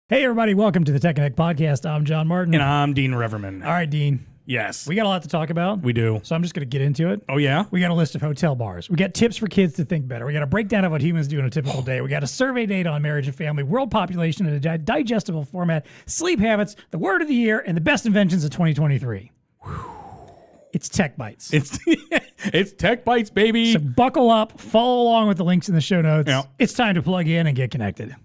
Hey, everybody. Welcome to the TEConnect podcast. I'm John Martin. And I'm Dean Reverman. All right, Dean. Yes. We got a lot to talk about. We do. So I'm just going to get into it. Oh, yeah? We got a list of hotel bars. We got tips for kids to think better. We got a breakdown of what humans do in a typical day. We got a survey data on marriage and family, world population in a digestible format, sleep habits, the word of the year, and the best inventions of 2023. It's TEC Bytes. It's TEC Bytes, baby. So buckle up, follow along with the links in the show notes. Yeah. It's time to plug in and get connected.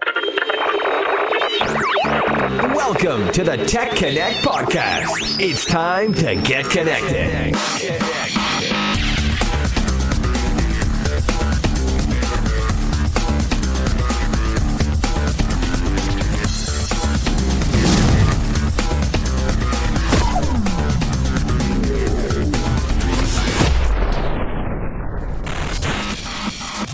Welcome to the TEConnect podcast. It's time to get connected.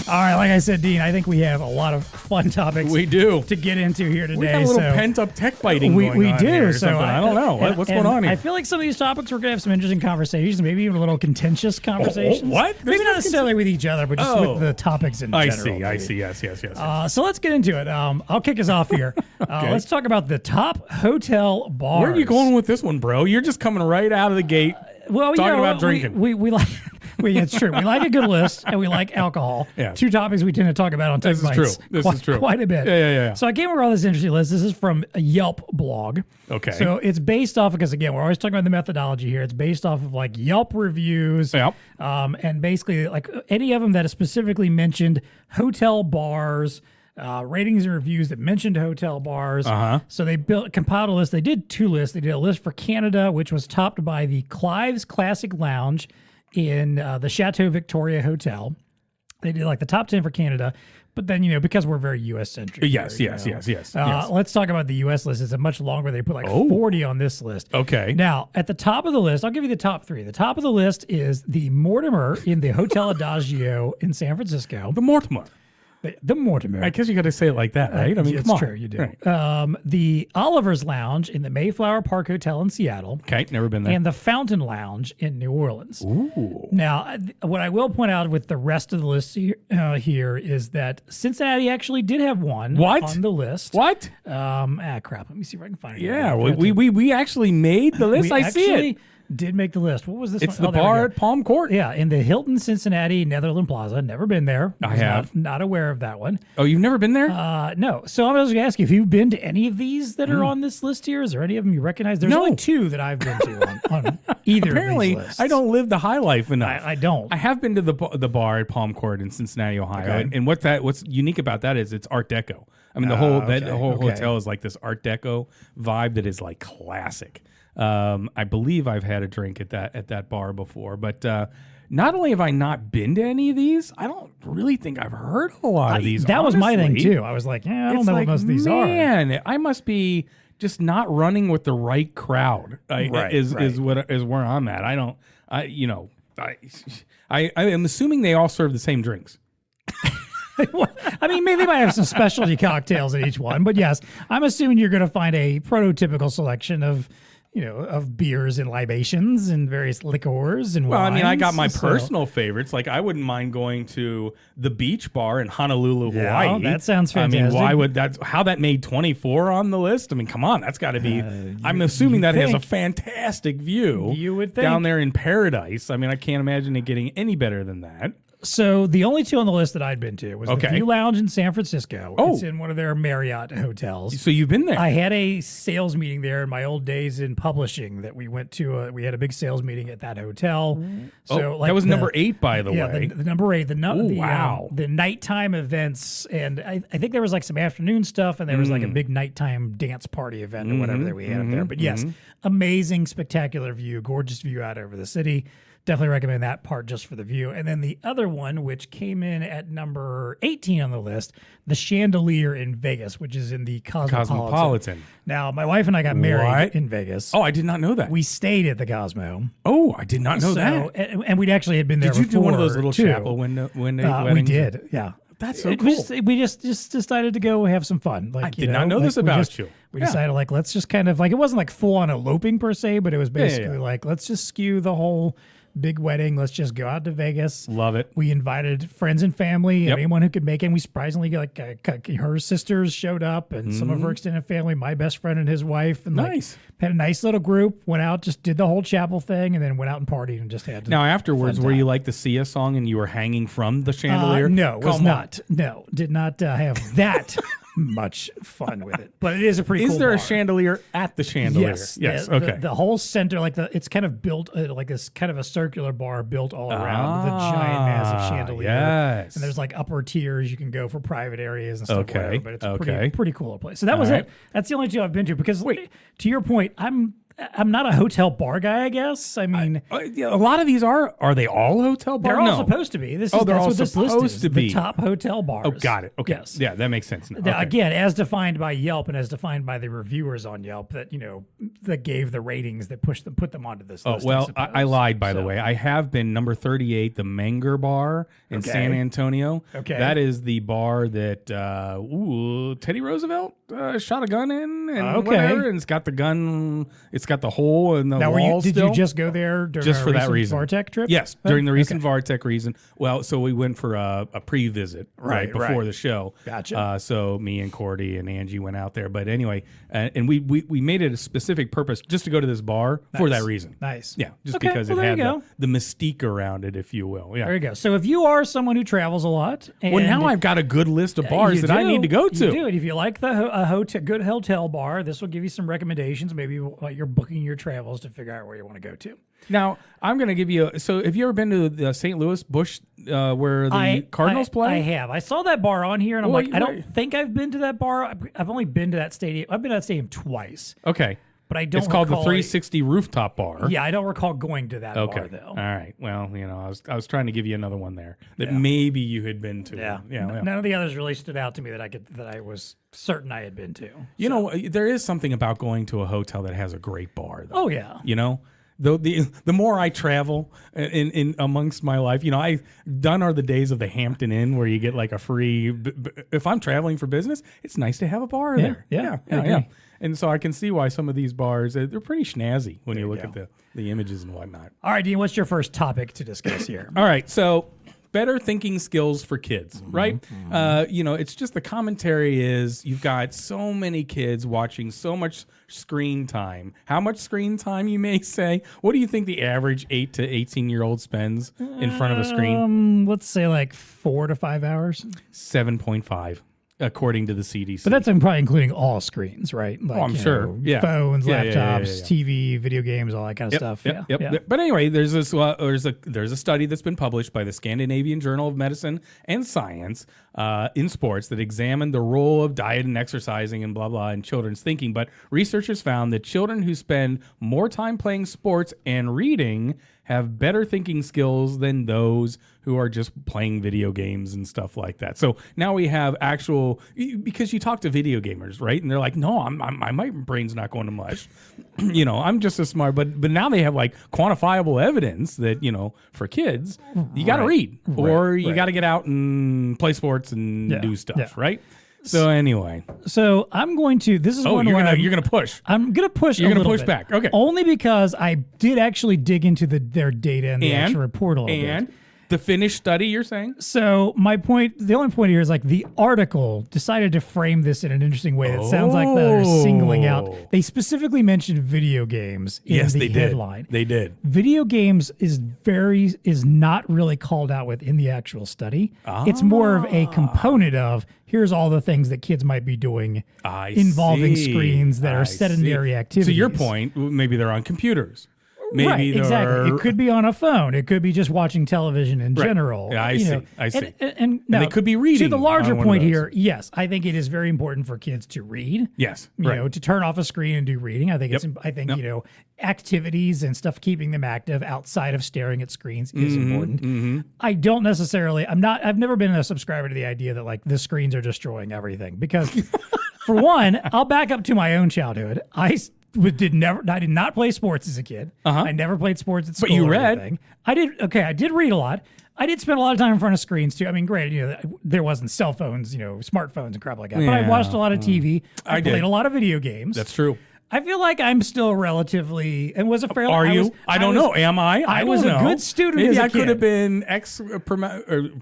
All right, like I said, Dean, I think we have a lot of fun topics We do. to get into here today. We got a little pent-up tech biting we going on do. here or So something. I don't know. What's going on here? I feel like some of these topics we're going to have some interesting conversations, maybe even a little contentious conversations. what? Maybe not necessarily with each other, but just with the topics in I general. see. I maybe. see. Yes. So let's get into it. I'll kick us off here. Okay. Let's talk about the top hotel bars. Where are you going with this one, bro? You're just coming right out of the gate. Well, talking you know, about drinking. We like. It's true. We like a good list, and we like alcohol. Yeah. Two topics we tend to talk about on TEC This is Bytes true. This is true. Quite a bit. Yeah. So I came across this interesting list. This is from a Yelp blog. Okay. So it's based off, because again, we're always talking about the methodology here. It's based off of like Yelp reviews. Yep. And basically like any of them that specifically mentioned hotel bars, ratings and reviews that mentioned hotel bars. So they compiled a list. They did two lists. They did a list for Canada, which was topped by the Clive's Classic Lounge in the Chateau Victoria Hotel. They did like the top 10 for Canada. But then, because we're very U.S. centric. Yes. Let's talk about the U.S. list. It's a much longer. They put like 40 on this list. Okay. Now, at the top of the list, I'll give you the top three. The top of the list is the Mortimer in the Hotel Adagio in San Francisco. The Mortimer. The Mortimer. I guess you got to say it like that, right? I mean, it's come on. true, you do. Right. The Oliver's Lounge in the Mayflower Park Hotel in Seattle. Okay, never been there. And the Fountain Lounge in New Orleans. Ooh. Now, what I will point out with the rest of the list here is that Cincinnati actually did have one on the list. What? Crap. Let me see if I can find it. Yeah, we actually made the list. I see it. Did make the list. What was this It's one? the bar at Palm Court. Yeah, in the Hilton Cincinnati Netherland Plaza. Never been there. I have. Not aware of that one. Oh, you've never been there? No. So I was going to ask you, have you been to any of these that are on this list here? Is there any of them you recognize? There's only two that I've been to on either Apparently, of these lists. I don't live the high life enough. I don't. I have been to the bar at Palm Court in Cincinnati, Ohio, Okay. and what's unique about that is it's Art Deco. I mean, the whole okay. hotel is like this Art Deco vibe that is like classic. I believe I've had a drink at that bar before, but not only have I not been to any of these, I don't really think I've heard of a lot of these. That was my thing honestly. too. I was like, I don't It's know like, what most of these are. Man, I must be just not running with the right crowd. Is where I'm at. I am assuming they all serve the same drinks. I mean, maybe they might have some specialty cocktails in each one, but yes, I'm assuming you're going to find a prototypical selection of beers and libations and various liqueurs and Well, wines. I mean, I got my personal favorites. Like, I wouldn't mind going to the beach bar in Honolulu, Hawaii. That sounds fantastic. I mean, why would that? How that made 24 on the list? I mean, come on, that's got to be. I'm assuming that has a fantastic view. You would think. Down there in paradise. I mean, I can't imagine it getting any better than that. So the only two on the list that I'd been to was the View Lounge in San Francisco. It's in one of their Marriott hotels. So you've been there. I had a sales meeting there in my old days in publishing that we went to. We had a big sales meeting at that hotel. So that was number 8, by the way. The number 8. The nighttime events, and I think there was like some afternoon stuff, and there was like a big nighttime dance party event or whatever that we had up there. But yes, amazing, spectacular view, gorgeous view out over the city. Definitely recommend that part just for the view. And then the other one, which came in at number 18 on the list, the Chandelier in Vegas, which is in the Cosmopolitan. Now, my wife and I got married in Vegas. Oh, I did not know that. We stayed at the Cosmo. Oh, I did not know that. And we'd actually had been there before. Did you do one of those little too. chapel window weddings? We did, yeah. That's so cool. We just decided to go have some fun. Like, I did not know this about you. We decided, like, let's just kind of, like, it wasn't like full on eloping per se, but it was basically like, let's just skew the whole big wedding. Let's just go out to Vegas. Love it. We invited friends and family, and anyone who could make it. And we surprisingly, her sisters showed up, and some of her extended family, my best friend and his wife. And Nice. Had a nice little group, went out, just did the whole chapel thing, and then went out and partied and just had to. Now, afterwards, were you like the Sia song and you were hanging from the chandelier? No, was not. No, did not have that much fun with it. But it is a pretty cool Is there bar. a chandelier at the chandelier? Yes. Yes. Okay. The whole center, it's kind of built like this kind of a circular bar built all around the giant, massive chandelier. Yes. And there's like upper tiers you can go for private areas and stuff. Okay. Whatever, but it's a pretty cool place. So that was right. it. That's the only two I've been to because, to your point, I'm not a hotel bar guy, I guess. I mean, a lot of these are they all hotel bars? they're all supposed to be. That's all what this list supposed is. to be. The top hotel bars. Oh, got it. Okay. Yes. Yeah, that makes sense now. Now, Okay. again, as defined by Yelp and as defined by the reviewers on Yelp that, that gave the ratings that put them onto this list. Well, I lied, by the way. I have been number 38, the Menger Bar in San Antonio. Okay. That is the bar that Teddy Roosevelt shot a gun in and whatever. And it's got the gun, it's got the hole in the wall did still. you just go there during Just our for that recent reason. VARTEC trip? Yes, during the recent VARTEC reason. Well, so we went for a pre-visit right before the show. Gotcha. So me and Cordy and Angie went out there. But anyway, and we made it a specific purpose just to go to this bar for that reason. Nice. Yeah, just Okay, because well, it there had you go. the mystique around it, if you will. Yeah. There you go. So if you are someone who travels a lot, Well, now I've got a good list of bars that I need to go to. You do. And if you like the good hotel bar, this will give you some recommendations. Maybe while you're booking your travels to figure out where you want to go to. Now, I'm going to give you. So, have you ever been to the St. Louis Busch where the Cardinals play? I have. I saw that bar on here, and I'm I don't think I've been to that bar. I've only been to that stadium. I've been to that stadium twice. Okay. But I don't It's called the recall 360 Rooftop Bar. Yeah, I don't recall going to that bar, though. All right. Well, I was trying to give you another one there that maybe you had been to. Yeah. None of the others really stood out to me that I was certain I had been to. You know, there is something about going to a hotel that has a great bar, though. Oh, yeah. The more I travel in amongst my life, I done are the days of the Hampton Inn where you get like a free. If I'm traveling for business, it's nice to have a bar there. Yeah. And so I can see why some of these bars they're pretty snazzy when you look at the images and whatnot. All right, Dean, what's your first topic to discuss here? All right, so better thinking skills for kids, right? It's just the commentary is you've got so many kids watching so much screen time. How much screen time, you may say? What do you think the average 8 to 18-year-old spends in front of a screen? Let's say like 4 to 5 hours. 7.5. According to the CDC. But that's probably including all screens, right? Like, I'm sure. Yeah. Phones, Yeah, laptops, TV, video games, all that kind of stuff. Yep. But anyway, there's a study that's been published by the Scandinavian Journal of Medicine and Science in sports that examined the role of diet and exercising and blah, blah in children's thinking. But researchers found that children who spend more time playing sports and reading have better thinking skills than those who are just playing video games and stuff like that. So now we have actual, because you talk to video gamers, right? And they're like, no, my brain's not going to mush. I'm just as smart. But now they have like quantifiable evidence that, for kids, you got to read or you got to get out and play sports and do stuff, right? So anyway, I'm going to. This is one where you're gonna push. I'm gonna push. You're gonna push back. Okay. Only because I did actually dig into their data and the actual report a little bit. The finished study, you're saying? So the only point here is like the article decided to frame this in an interesting way that sounds like they're singling out. They specifically mentioned video games in the headline. They did. Video games is not really called out within the actual study. It's more of a component of here's all the things that kids might be doing involving screens that are sedentary activities. To your point, maybe they're on computers. Maybe right, exactly. It could be on a phone. It could be just watching television in general. Yeah, I see. And now, they could be reading. To the larger point here, yes, I think it is very important for kids to read. Yes, to turn off a screen and do reading. I think activities and stuff keeping them active outside of staring at screens is important. I don't necessarily. I've never been a subscriber to the idea that like the screens are destroying everything because, for one, I'll back up to my own childhood. I did not play sports as a kid. I never played sports at school. But you or read. Anything. I did. Okay, I did read a lot. I did spend a lot of time in front of screens too. I mean, granted, there wasn't cell phones, smartphones and crap like that. But I watched a lot of TV. I played a lot of video games. That's true. I feel like I'm still relatively, and was a fairly. Are you? I don't know. Am I? I was a good student. Maybe as a I kid. could have been X or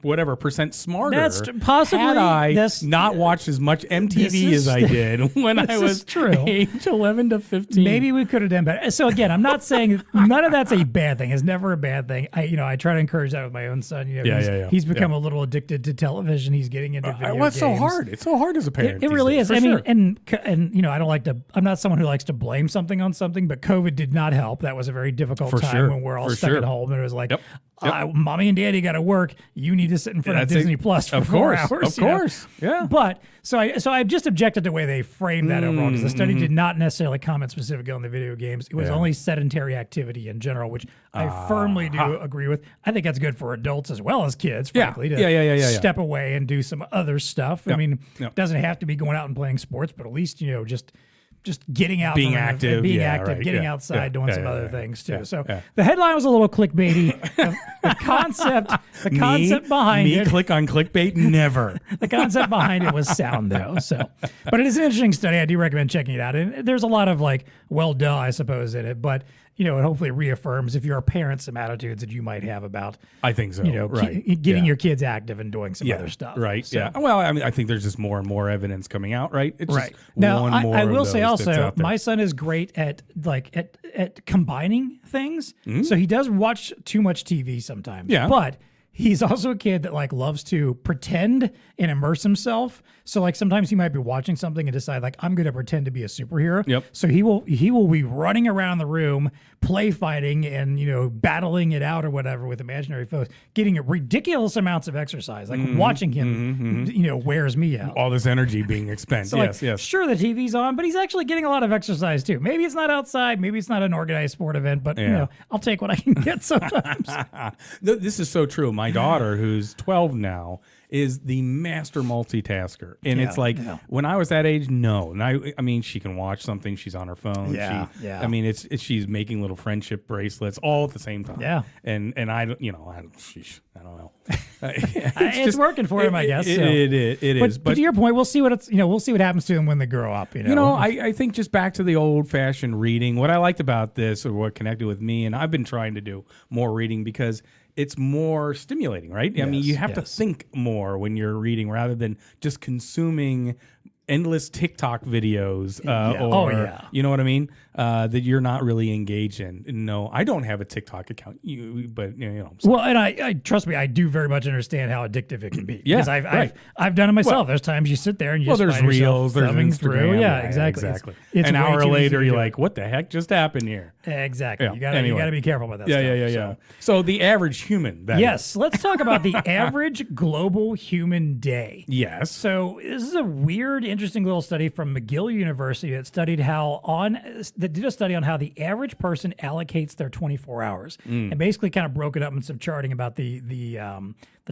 whatever % smarter. That's possibly. Had I not watched as much MTV as I did when I was age 11 to 15. Maybe we could have done better. So again, I'm not saying none of that's a bad thing. It's never a bad thing. I try to encourage that with my own son. He's become a little addicted to television. He's getting into video games. It's so hard. It's so hard as a parent. It really is. I mean, and I don't like to. I'm not someone who likes to blame something on something, but COVID did not help. That was a very difficult time when we're all stuck at home, and it was like, mommy and daddy got to work. You need to sit in front of Disney Plus for 4 hours. Of course, yeah. But so I just objected to the way they framed that overall, because the study did not necessarily comment specifically on the video games. It was only sedentary activity in general, which I firmly do agree with. I think that's good for adults as well as kids, frankly, to step away and do some other stuff. I mean, it doesn't have to be going out and playing sports, but at least just getting out, being active, getting outside, doing some other things too. So the headline was a little clickbaity. The concept behind it. Click on clickbait, never. The concept behind it was sound though. So, but it is an interesting study. I do recommend checking it out. And there's a lot of duh, I suppose, in it, but it hopefully reaffirms, if you're a parent, some attitudes that you might have about. I think so. Getting your kids active and doing some other stuff. Right. So. Yeah. Well, I mean, I think there's just more and more evidence coming out. Right. It's right. Now, I will say also, my son is great at combining things. Mm-hmm. So he does watch too much TV sometimes. Yeah. But he's also a kid that loves to pretend and immerse himself. So sometimes he might be watching something and decide I'm going to pretend to be a superhero. Yep. So he will be running around the room, play fighting and battling it out or whatever with imaginary foes, getting ridiculous amounts of exercise. Watching him, wears me out. All this energy being expended. So yes. Sure, the TV's on, but he's actually getting a lot of exercise too. Maybe it's not outside, maybe it's not an organized sport event, but I'll take what I can get sometimes. This is so true. My daughter, who's 12 now, is the master multitasker. And it's when I was that age, no. And I mean, she can watch something. She's on her phone. I mean, she's making little friendship bracelets all at the same time. Yeah. And I don't know. It's working for him, I guess. It is. But to your point, we'll see what happens to him when they grow up. I think just back to the old fashioned reading. What I liked about this, or what connected with me, and I've been trying to do more reading because it's more stimulating, right? I mean, you have to think more when you're reading rather than just consuming endless TikTok videos you know what I mean? That you're not really engaged in. No, I don't have a TikTok account, but Well, and I trust me, I do very much understand how addictive it can be. Yeah, because I've done it myself. Well, there's times you sit there and you just there's find reels, there's Instagram, through. Yeah, exactly. It's an hour later, you're like, what the heck just happened here? Exactly. You gotta be careful about that stuff. So the average human. Let's talk about the average global human day. Yes. So this is a weird, interesting little study from McGill University that did a study on how the average person allocates their 24 hours and basically kind of broke it up in some charting about the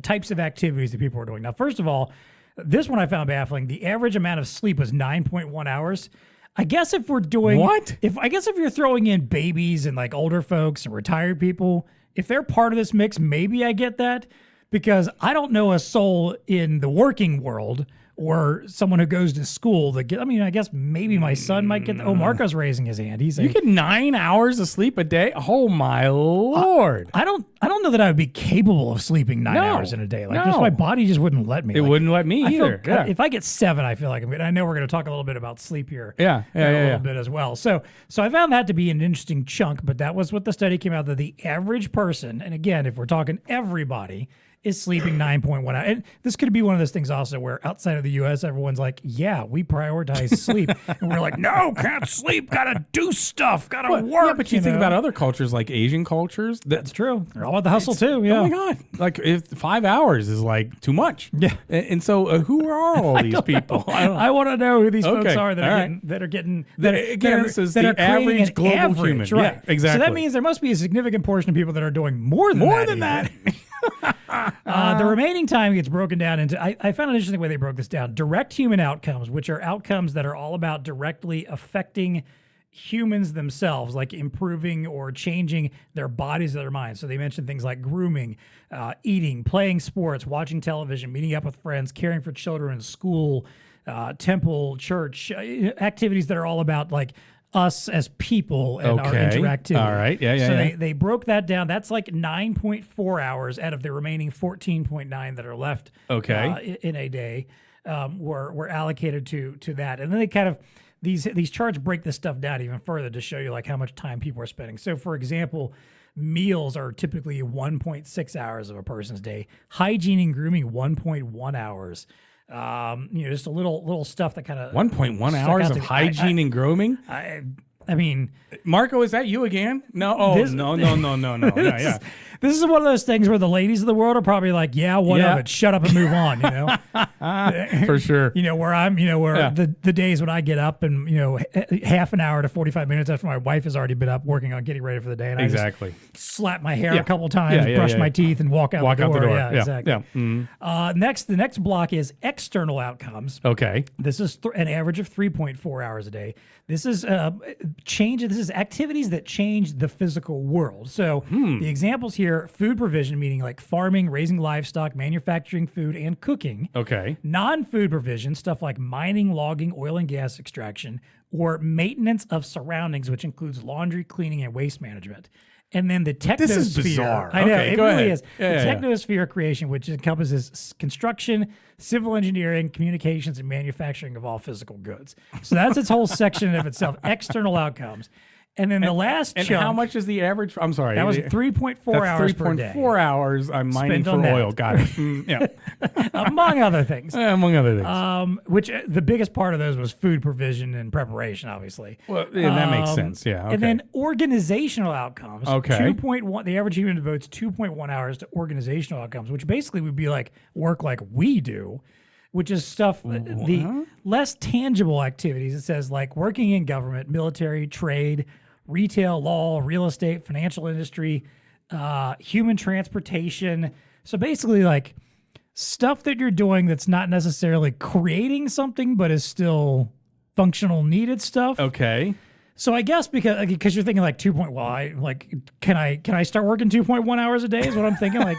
types of activities that people are doing. Now, first of all, this one I found baffling. The average amount of sleep was 9.1 hours. I guess if we're doing if you're throwing in babies and older folks and retired people, if they're part of this mix, maybe I get that, because I don't know a soul in the working world or someone who goes to school that I guess maybe my son might get. Marco's raising his hand. He's you get 9 hours of sleep a day. Oh my Lord! I don't know that I would be capable of sleeping 9 hours in a day. Just my body just wouldn't let me. It wouldn't let me either. If I get 7, I feel like I'm good. I know we're going to talk a little bit about sleep here. A little bit as well. So I found that to be an interesting chunk, but that was what the study came out that the average person, and again, if we're talking everybody, is sleeping 9.1 hours. And this could be one of those things also where outside of the U.S., everyone's like, yeah, we prioritize sleep. And we're like, no, can't sleep, gotta do stuff, gotta work. Yeah, but you think about other cultures like Asian cultures. That's true. They're all about the hustle too. Yeah. Oh my God. If 5 hours is too much. Yeah. And so who are all these people? I want to know who these folks are that are getting the average global human. Right. Yeah, exactly. So that means there must be a significant portion of people that are doing more than that. The remaining time gets broken down into, I found an interesting way they broke this down. Direct human outcomes, which are outcomes that are all about directly affecting humans themselves, like improving or changing their bodies or their minds. So they mentioned things like grooming, eating, playing sports, watching television, meeting up with friends, caring for children in school, temple, church, activities that are all about us as people and our interactivity. All right. Yeah. So they broke that down. That's like 9.4 hours out of the remaining 14.9 that are left in a day were allocated to that. And then they kind of these charts break this stuff down even further to show you like how much time people are spending. So for example, meals are typically 1.6 hours of a person's day. Hygiene and grooming 1.1 hours. Just a little stuff that kind of 1.1 hours of hygiene and grooming. I mean, Marco, is that you again? No. Oh, no. Yeah. This is one of those things where the ladies of the world are probably like, yeah, what of it? Shut up and move on, For sure. Where I'm, the days when I get up and, half an hour to 45 minutes after my wife has already been up working on getting ready for the day. And I just slap my hair a couple times, brush my teeth, and walk out the door. Yeah, exactly. Yeah. Mm-hmm. The next block is external outcomes. Okay. This is an average of 3.4 hours a day. This is This is activities that change the physical world. So the examples here: food provision, meaning like farming, raising livestock, manufacturing food, and cooking. Okay. Non-food provision, stuff like mining, logging, oil and gas extraction, or maintenance of surroundings, which includes laundry, cleaning, and waste management. And then the technosphere. This is bizarre. I know, okay, it go really ahead. is. The technosphere creation, which encompasses construction, civil engineering, communications, and manufacturing of all physical goods. So that's its whole section of itself, external outcomes. And then the last chunk. And how much is the average? I'm sorry. That was 3.4 hours per day. 3.4 hours I'm mining for oil. Got it. Yeah. Among other things. Among other things. Which the biggest part of those was food provision and preparation, obviously. Well, that makes sense. Yeah. Okay. And then organizational outcomes. Okay. 2.1. The average human devotes 2.1 hours to organizational outcomes, which basically would be like work like we do, which is stuff, the less tangible activities. It says like working in government, military, trade, retail, law, real estate, financial industry, human transportation. So basically like stuff that you're doing that's not necessarily creating something, but is still functional needed stuff. Okay. So I guess because you're thinking like can I start working 2.1 hours a day is what I'm thinking. Like,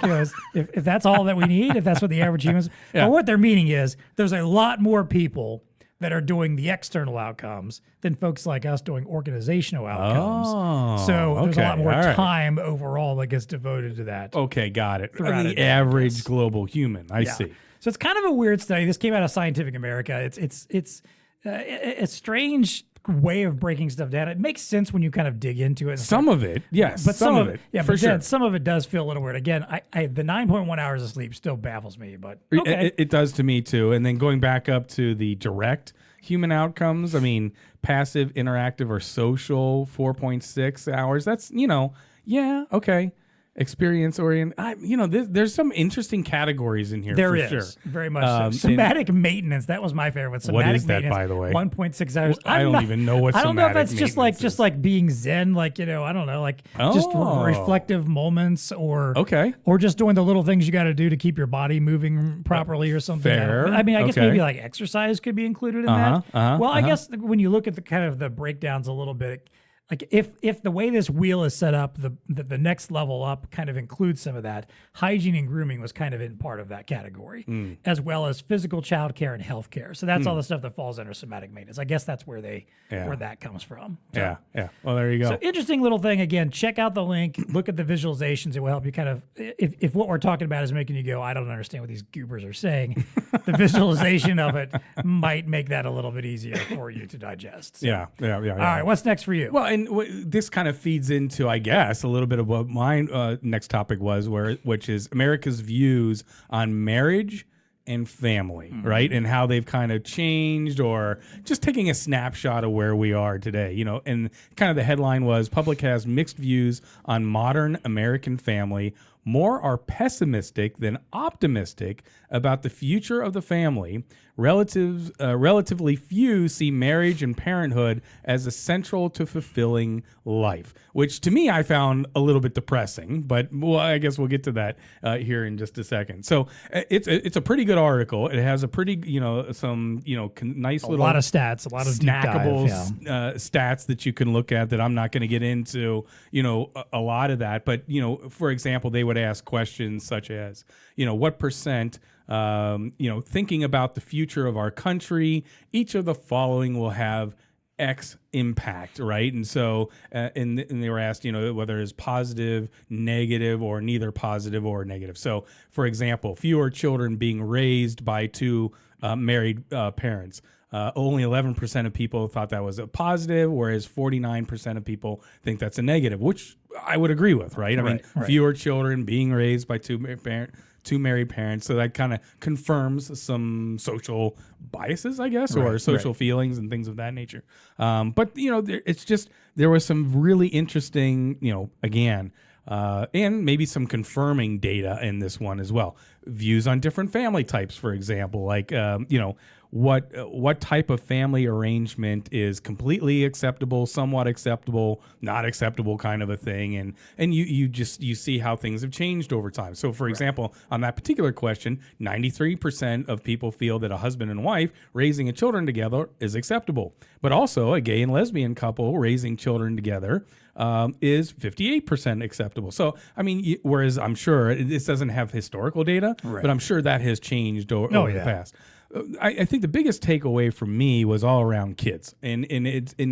if that's all that we need, if that's what the average human is. But what they're meaning is there's a lot more people that are doing the external outcomes than folks like us doing organizational outcomes. So there's a lot more time overall that gets devoted to that. Okay, got it. The average global human. I see. So it's kind of a weird study. This came out of Scientific America. It's a strange way of breaking stuff down. It makes sense when you kind of dig into it. Some of it, yes. But some of it, for sure. Some of it does feel a little weird. Again, the 9.1 hours of sleep still baffles me, but okay. It does to me too. And then going back up to the direct human outcomes, I mean, passive, interactive, or social, 4.6 hours. That's, okay. Experience oriented. There's some interesting categories in here. There for is sure. very much so. Somatic maintenance. That was my favorite. Somatic what is that, maintenance, by the way? 1.6 hours. I don't even know what. I don't know if that's just like being zen. Like I don't know. Like just reflective moments or just doing the little things you got to do to keep your body moving properly or something. Fair. I mean, I guess maybe like exercise could be included in that. I guess when you look at the kind of the breakdowns a little bit. Like if the way this wheel is set up, the next level up kind of includes some of that. Hygiene and grooming was kind of in part of that category, as well as physical childcare and healthcare. So that's all the stuff that falls under somatic maintenance. I guess that's where where that comes from. So, yeah. Well, there you go. So interesting little thing. Again, check out the link. Look at the visualizations. It will help you kind of if what we're talking about is making you go, I don't understand what these goobers are saying. The visualization of it might make that a little bit easier for you to digest. So. Yeah. All right, what's next for you? Well, and this kind of feeds into, I guess, a little bit of what my next topic was, which is America's views on marriage and family, right? And how they've kind of changed, or just taking a snapshot of where we are today, and kind of the headline was, public has mixed views on modern American family. More are pessimistic than optimistic about the future of the family. Relatively few see marriage and parenthood as essential to fulfilling life, which to me I found a little bit depressing. But I guess we'll get to that here in just a second. So it's a pretty good article. It has a pretty nice little lot of stats, a lot of snackable deep dive, stats that you can look at that I'm not going to get into. A lot of that, but for example, they would ask questions such as what percent. Thinking about the future of our country, each of the following will have X impact, right? And so, and they were asked, whether it's positive, negative, or neither positive or negative. So, for example, fewer children being raised by two married parents. Only 11% of people thought that was a positive, whereas 49% of people think that's a negative, which I would agree with, right? I mean, fewer children being raised by two married parents. So that kind of confirms some social biases, I guess, or social feelings and things of that nature. But, it's just, there was some really interesting, again, and maybe some confirming data in this one as well. Views on different family types, for example, like, what type of family arrangement is completely acceptable, somewhat acceptable, not acceptable kind of a thing. And you see how things have changed over time. So for example, on that particular question, 93% of people feel that a husband and wife raising a children together is acceptable. But also a gay and lesbian couple raising children together is 58% acceptable. So, I mean, whereas I'm sure this doesn't have historical data, but I'm sure that has changed over the past. I think the biggest takeaway for me was all around kids, and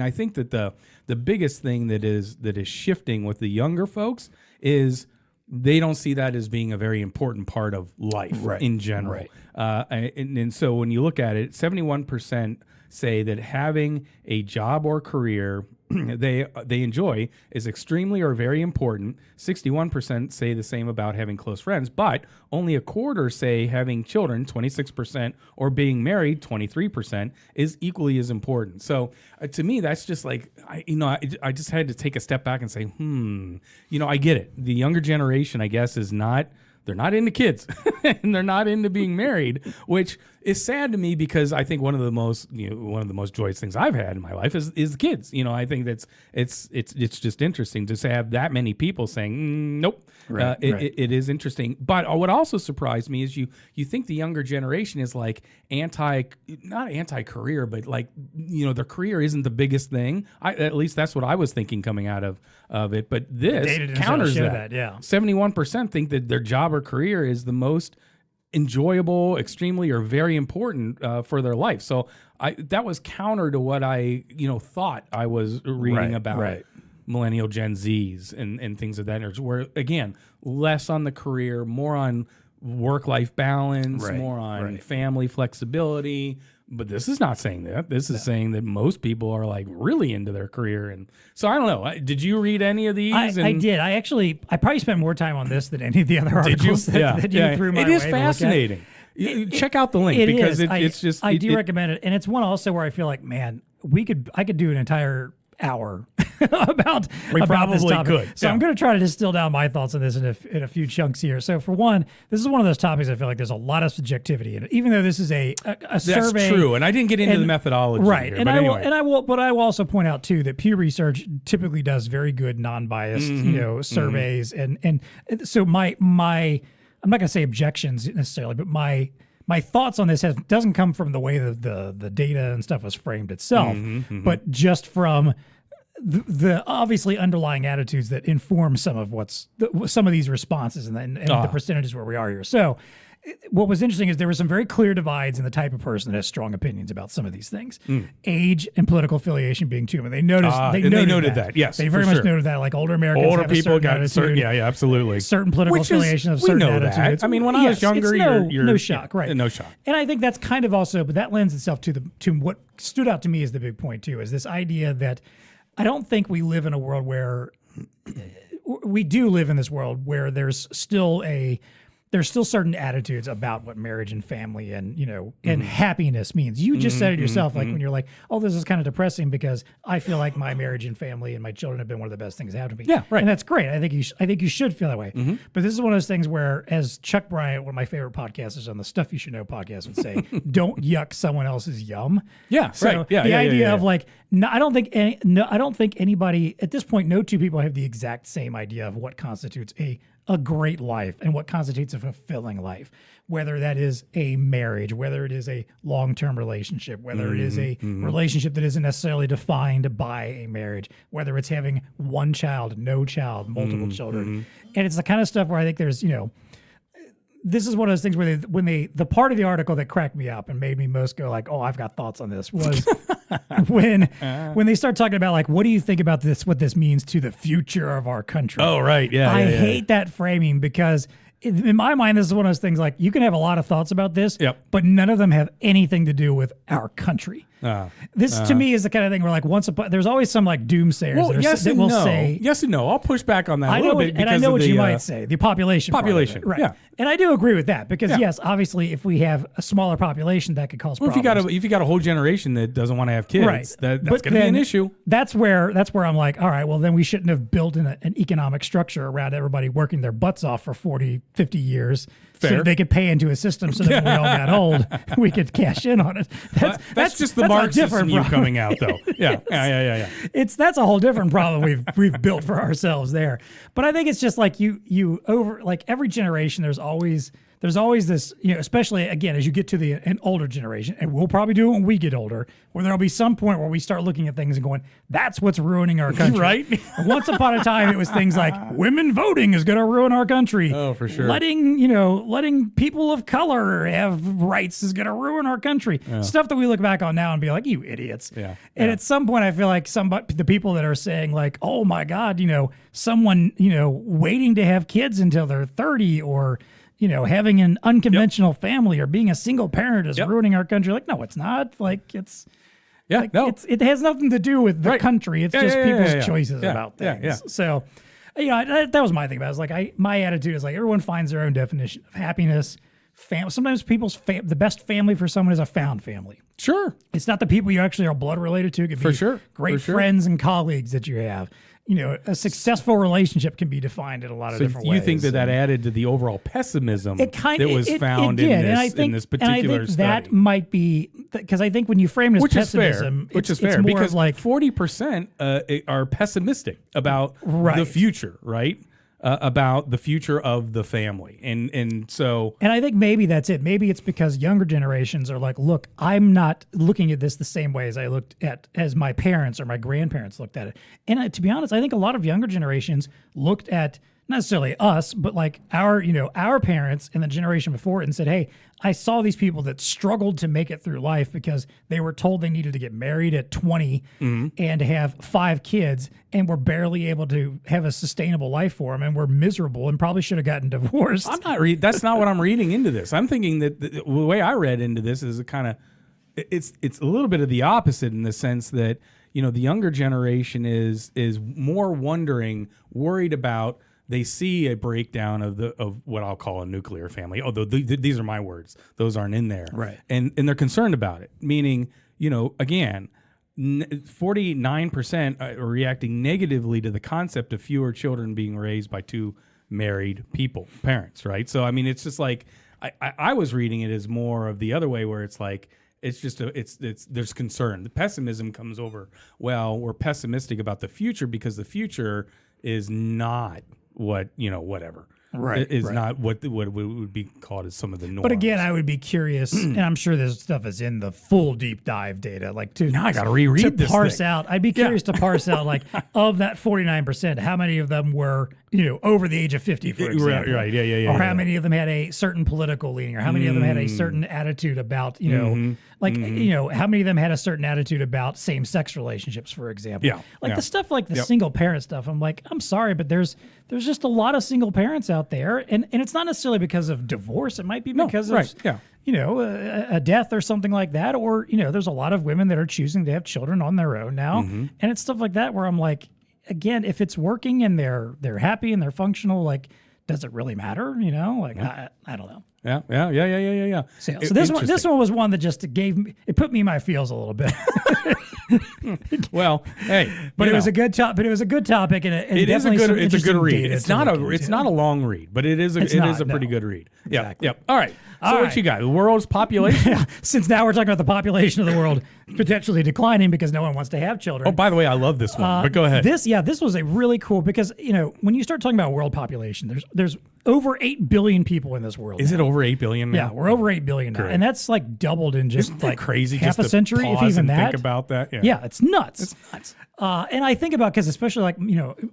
I think that the biggest thing that is shifting with the younger folks is they don't see that as being a very important part of life in general. And so when you look at it, 71% say that having a job or career they enjoy is extremely or very important. 61% say the same about having close friends, but only a quarter say having children, 26%, or being married, 23%, is equally as important. So to me, that's just like, I just had to take a step back and say, I get it. The younger generation, I guess, they're not into kids and they're not into being married, which is sad to me because I think one of the most joyous things I've had in my life is the kids. I think it's just interesting to have that many people saying, nope. It is interesting. But what also surprised me is you think the younger generation is like not anti-career, but like, their career isn't the biggest thing. At least that's what I was thinking coming out of it. But this counters that. 71% think that their job or career is the most enjoyable, extremely, or very important for their life. So that was counter to what I thought I was reading about millennial Gen Zs and things of that nature, where again, less on the career, more on work-life balance, more on family flexibility. But this is not saying that. This is saying that most people are like really into their career. And so I don't know. Did you read any of these? I did. I probably spent more time on this than any of the other articles that you threw my way. It is fascinating. Check out the link because it's just. I do recommend it. And it's one also where I feel like, man, I could do an entire hour about this topic. Could. So I'm going to try to distill down my thoughts on this in a few chunks here. So for one, this is one of those topics I feel like there's a lot of subjectivity in it, even though this is a survey. That's true, and I didn't get into the methodology. Right, here, and I will also point out too that Pew Research typically does very good non-biased surveys, and so my I'm not going to say objections necessarily, but my thoughts on this doesn't come from the way that the data and stuff was framed itself, but just from the obviously underlying attitudes that inform some of these responses and the percentages where we are here. So what was interesting is there were some very clear divides in the type of person that has strong opinions about some of these things. Age and political affiliation being two. And they noted that. Yes, they very much noted that. Like older Americans have people got certain, absolutely. Certain political affiliation of certain attitudes. I mean, when I was younger, you're no shock, right? No shock. And I think that's kind of also, but that lends itself to what stood out to me as the big point too, is this idea that I don't think we live in a world where we do live in this world where there's still certain attitudes about what marriage and family and and happiness means. You just said it yourself, like when you're like, oh, this is kind of depressing because I feel like my marriage and family and my children have been one of the best things that happened to me. Yeah, right. And that's great. I think you should feel that way. But this is one of those things where, as Chuck Bryant, one of my favorite podcasters on the Stuff You Should Know podcast, would say, don't yuck someone else's yum. Yeah, so right. Yeah, the idea of like, I don't think anybody at this point, no two people have the exact same idea of what constitutes a great life and what constitutes a fulfilling life, whether that is a marriage, whether it is a long-term relationship, whether it is a relationship that isn't necessarily defined by a marriage, whether it's having one child, no child, multiple children. And it's the kind of stuff where I think there's, this is one of those things where the part of the article that cracked me up and made me most go like, oh, I've got thoughts on this was when they start talking about like, what do you think about this? What this means to the future of our country? Oh, right, yeah. I hate that framing because in my mind, this is one of those things like you can have a lot of thoughts about this, but none of them have anything to do with our country. This to me is the kind of thing where like there's always some like doomsayers that will say yes and no. I'll push back on that a little bit, and I know what you might say. The population, right? Yeah, and I do agree with that because yes, obviously, if we have a smaller population, that could cause problems. If you got a whole generation that doesn't want to have kids, right. that's going to be an issue. That's where I'm like, all right, well then we shouldn't have built an economic structure around everybody working their butts off for 40, 50 years. Fair. So that they could pay into a system so that when we all got old, we could cash in on it. That's just the Marxist in you coming out, though. Yeah. That's a whole different problem we've built for ourselves there. But I think it's just like you over like every generation. There's always this, especially again as you get to an older generation, and we'll probably do it when we get older, where there'll be some point where we start looking at things and going, "That's what's ruining our country." Right? Once upon a time, it was things like women voting is going to ruin our country. Oh, for sure. Letting people of color have rights is going to ruin our country. Yeah. Stuff that we look back on now and be like, "You idiots." Yeah. And at some point, I feel like the people that are saying like, "Oh my God," someone waiting to have kids until they're 30 or having an unconventional family or being a single parent is ruining our country. Like, no, it's not. Like, it's it has nothing to do with the country. It's just people's choices about things. Yeah. So, that was my thing about it. It was like my attitude is like everyone finds their own definition of happiness. Sometimes the best family for someone is a found family. Sure, it's not the people you actually are blood related to. It could be great friends and colleagues that you have. A successful relationship can be defined in a lot of different ways. You think that added to the overall pessimism that was found in this particular study? That might be because I think when you frame it as pessimism, it's fair because like 40% are pessimistic about the future, right? About the future of the family, and so I think maybe that's it. Maybe it's because younger generations are like, look, I'm not looking at this the same way as my parents or my grandparents looked at it. And to be honest, I think a lot of younger generations looked at not necessarily us, but like our parents and the generation before it and said, hey, I saw these people that struggled to make it through life because they were told they needed to get married at 20 and have 5 kids and were barely able to have a sustainable life for them and were miserable and probably should have gotten divorced. That's not what I'm reading into this. I'm thinking that the way I read into this is it's a little bit of the opposite in the sense that, the younger generation is more worried about. They see a breakdown of what I'll call a nuclear family. Although these are my words; those aren't in there. Right. And they're concerned about it. Meaning, again, 49% are reacting negatively to the concept of fewer children being raised by 2 married parents. Right. So I mean, it's just like I was reading it as more of the other way, where it's like. There's concern. The pessimism comes over. Well, we're pessimistic about the future because the future is not whatever. Right. Is not what would be called as some of the norms. But again, I would be curious, and I'm sure this stuff is in the full deep dive data. Like now I got to reread this. Parse out. I'd be curious to parse out like of that 49%, how many of them were over the age of 50, for example. Right. Yeah. Or how many of them had a certain political leaning, or how many of them had a certain attitude about how many of them had a certain attitude about same-sex relationships, for example. Yeah. The stuff like the single parent stuff. I'm like, I'm sorry, but there's just a lot of single parents out there, and it's not necessarily because of divorce. It might be because of a death or something like that, or there's a lot of women that are choosing to have children on their own now, and it's stuff like that where I'm like, again, if it's working and they're happy and they're functional, like, does it really matter? I don't know. Yeah. So this one was one that just put me in my feels a little bit. Well, hey, but it was a good topic. But it was a good topic, and it's a good read. It's not a long read, but it is a pretty good read. Exactly. Yep. All right. So what you got? The world's population? Since now we're talking about the population of the world potentially declining because no one wants to have children. Oh, by the way, I love this one. But go ahead. This was a really cool because when you start talking about world population, there's over 8 billion people in this world. Is now. it over 8 billion now? Yeah, we're over 8 billion now. Great. And that's like doubled in just Isn't like that crazy half just a to century, if pause even and that. think about that? Yeah, it's nuts. It's nuts. And I think about, because especially like,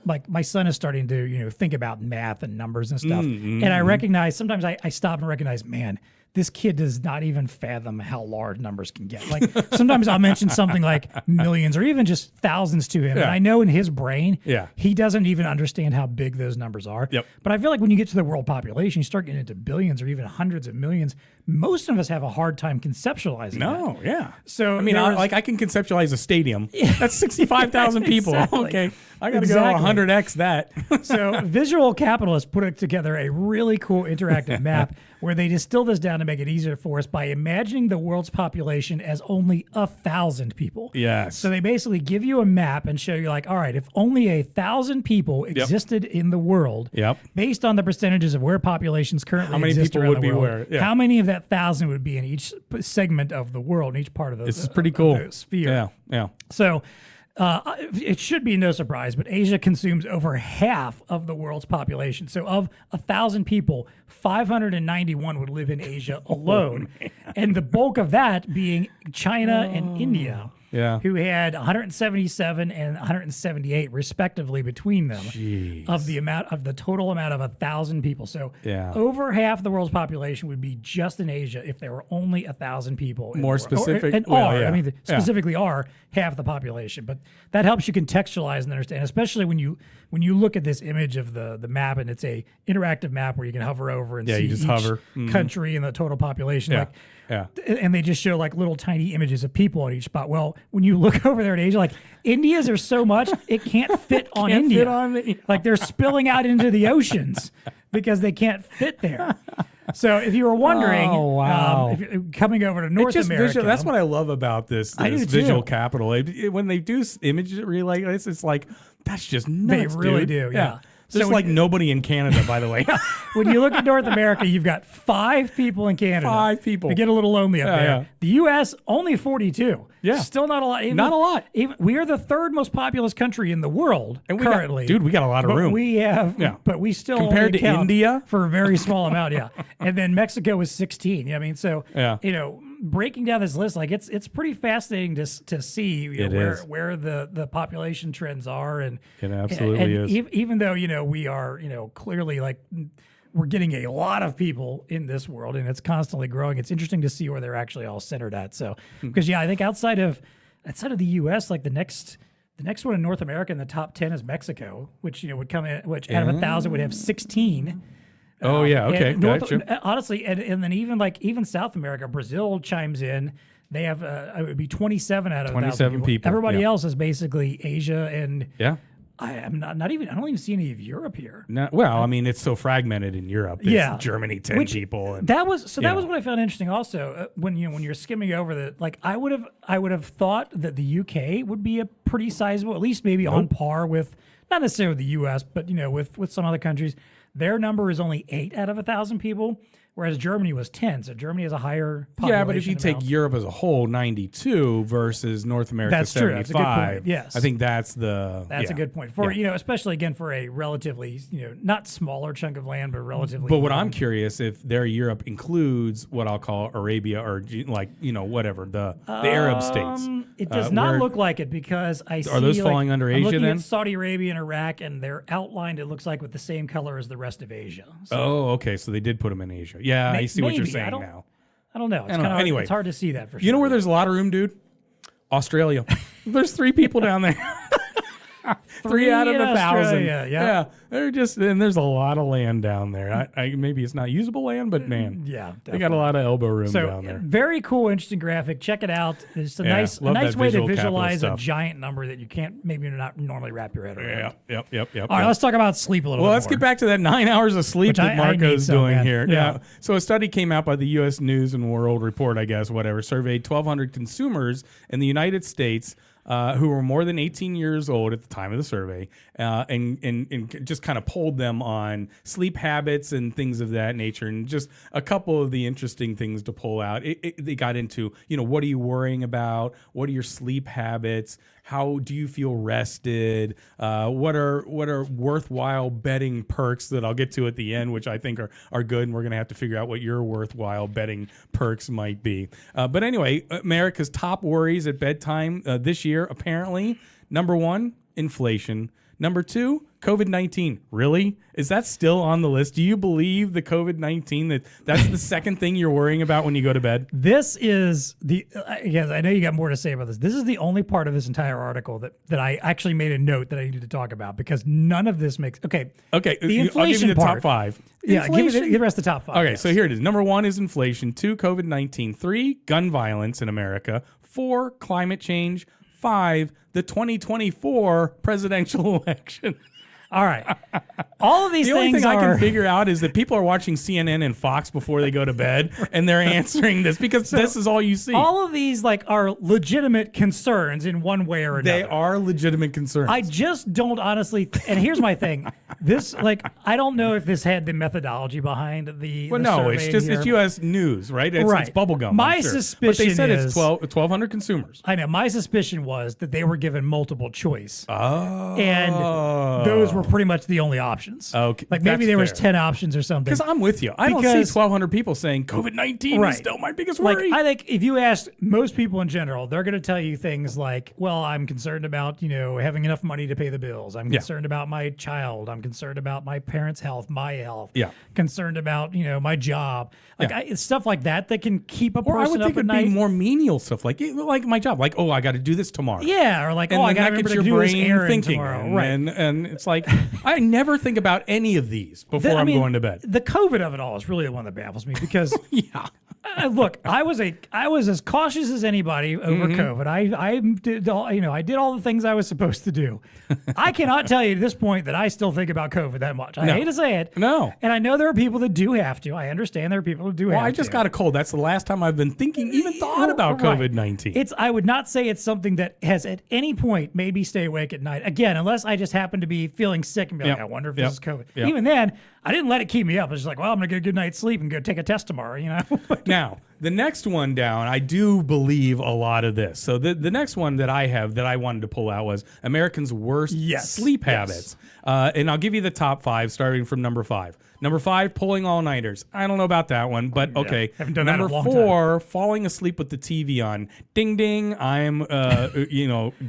like my son is starting to, think about math and numbers and stuff. And I recognize, sometimes I stop and recognize, man, this kid does not even fathom how large numbers can get. Like sometimes I'll mention something like millions or even just thousands to him. Yeah. And I know in his brain, Yeah. he doesn't even understand how big those numbers are. Yep. But I feel like when you get to the world population, you start getting into billions or even hundreds of millions. Most of us have a hard time conceptualizing that. No, yeah. So I mean, I can conceptualize a stadium. That's 65,000 people. Exactly. Okay, I got to Exactly. go 100x that. So Visual Capitalists put together a really cool interactive map where they distill this down to make it easier for us by imagining the world's population as only 1,000 people. Yes. So they basically give you a map and show you like, all right, if only 1,000 people existed in the world, Yep. based on the percentages of where populations currently How many exist people around would the be world, where? Yeah. how many of that 1,000 would be in each segment of the world, in each part of the This is pretty of cool. the sphere. Yeah, yeah. So it should be no surprise, but Asia consumes over half of the world's population. So of 1,000 people, 591 would live in Asia alone. And the bulk of that being China and India, Yeah. who had 177 and 178 respectively between them of the total amount of 1,000 people. So Yeah. over half the world's population would be just in Asia if there were only 1,000 people. in More the world. specific- And well, are. yeah. I mean, Yeah. specifically are half the population. But that helps you contextualize and understand, especially when you look at this image of the map, and it's a interactive map where you can hover over and Yeah, see you just each hover. Mhm. country and the total population. Yeah. Like, Yeah. and they just show like little tiny images of people at each spot. Well, when you look over there at Asia, like India's are so much it can't fit on Can't India. fit on the- Like they're spilling out into the oceans because they can't fit there. So if you were wondering, Oh, wow. if you're coming over to North It's just America, visual. That's what I love about this I do visual too. capital. When they do images like this, it's like that's just nuts. They really dude. do, yeah. So There's when like nobody in Canada, by the way. when you look at North America, you've got 5 people in Canada. 5 people. They get a little lonely up Yeah, there. yeah. The U.S. only 42. Yeah. Still not a lot. Not a lot. We are the third most populous country in the world And currently. we got a lot of But room. we have, Yeah. but we still Compared only to count India? for a very small amount. Yeah, and then Mexico was 16. I mean, so Yeah. breaking down this list, like it's pretty fascinating to see It is. where the population trends are, and It absolutely and is. Even though we are clearly like we're getting a lot of people in this world and it's constantly growing. It's interesting to see where they're actually all centered at. So because I think outside of the U.S., like the next one in North America in the top 10 is Mexico, which would come in, which out of 1,000 would have 16. Oh yeah, okay, And gotcha. honestly, and then even South America, Brazil chimes in. They have it would be 27 out of 27 people, Everybody yeah. else is basically Asia, and Yeah. I'm not even. I don't even see any of Europe here. No, well, I mean, it's so fragmented in Europe. It's Yeah. Germany 10 people. And, That was know. what I found interesting. Also, when you're skimming over the I would have thought that the UK would be a pretty sizable, at least maybe on par with not necessarily the US, but with some other countries. Their number is only 8 out of 1,000 people, whereas Germany was 10. So Germany has a higher population. yeah, but if you take amount. Europe as a whole, 92 versus North America, That's true. 75. That's a good point. Yes. I think that's the. That's a yeah. good point for Yeah. especially again for a relatively not smaller chunk of land, but relatively. But what I'm young. curious if their Europe includes what I'll call Arabia or whatever the Arab states. It does not where- look like it because I see. Are those falling under I'm Asia looking then? At Saudi Arabia and Iraq, and they're outlined. It looks like with the same color as the rest of Asia. So Oh, okay. So they did put them in Asia. Yeah, I see what you're maybe. saying I don't- now. I don't know. It's don't know. kind of Anyway. it's hard to see that for sure. You know where there's a lot of room, dude? Australia. There's 3 people down there. 3 out of in 1,000. Australia, yeah. They're and there's a lot of land down there. I maybe it's not usable land, but man, Yeah, they got a lot of elbow room So down there. very cool, interesting graphic. Check it out. It's a Yeah, nice love that way to visual capital visualize a stuff. giant number that you can't maybe not normally wrap your head around. Yep. All right, let's talk about sleep a little Well, bit let's more. get back to that 9 hours of sleep Which that I Marco's need so doing bad. here. Yeah. So a study came out by the U.S. News and World Report, I guess, whatever, surveyed 1,200 consumers in the United States who were more than 18 years old at the time of the survey, and just kind of polled them on sleep habits and things of that nature. And just a couple of the interesting things to pull out. They got into, what are you worrying about? What are your sleep habits? how do you feel rested? What are worthwhile betting perks that I'll get to at the end, which I think are good, and we're going to have to figure out what your worthwhile betting perks might be. But anyway, America's top worries at bedtime this year, apparently, number 1, inflation. Number 2, COVID-19. Really? Is that still on the list? Do you believe the COVID-19 that's the second thing you're worrying about when you go to bed? This is yes, I know you got more to say about this. This is the only part of this entire article that I actually made a note that I needed to talk about, because none of this makes Okay. The inflation I'll give you the part, top 5. Yeah, give the rest of the top 5. Okay, yes. so here it is. Number 1 is inflation. 2, COVID-19. 3, gun violence in America. 4, climate change. 5, the 2024 presidential election. All right. All of these The things only thing I are... can figure out is that people are watching CNN and Fox before they go to bed, and they're answering this because this is all you see. All of these are legitimate concerns in one way or another. They are legitimate concerns. I just don't honestly, and here's my thing. This, I don't know if this had the methodology behind the Well, the no, survey it's here. U.S. news, right? It's bubblegum. My I'm sure. suspicion but they said is, it's 1,200 consumers. I know. My suspicion was that they were given multiple choice. Oh. And those were pretty much the only options. Okay, Like maybe that's there was fair. 10 options or something. Because I'm with you. I don't see 1,200 people saying COVID-19 is still my biggest worry. I think if you ask most people in general, they're going to tell you things like, well, I'm concerned about, having enough money to pay the bills. I'm concerned about my child. I'm concerned about my parents' health, my health. Yeah. Concerned about, my job. It's stuff like that can keep a Or I person would up think at it'd night. be more menial stuff, like my job. Like, I got to do this tomorrow. Yeah, or like, And I then got to that remember gets to your do this brain errand thinking. tomorrow. Right. And it's like, I never think about any of these before I'm going to bed. The COVID of it all is really the one that baffles me because Yeah. look, I was as cautious as anybody over COVID. I did all the things I was supposed to do. I cannot tell you at this point that I still think about COVID that much. I hate to say it. No. And I know there are people that do have to. I understand there are people who do have to. Well, I just got a cold. That's the last time I've been even thought about Right. COVID-19. I would not say it's something that has at any point made me stay awake at night. Again, unless I just happen to be feeling sick and be like, I wonder if this is COVID. Yep. Even then, I didn't let it keep me up. I was just like, well, I'm going to get a good night's sleep and go take a test tomorrow, Now, the next one down, I do believe a lot of this. So the next one that I have that I wanted to pull out was Americans' worst sleep habits. And I'll give you the top 5, starting from number 5. Number 5, pulling all-nighters. I don't know about that one, but okay. Haven't done that in a long Number 4, falling asleep with the TV on. Ding, ding. I'm,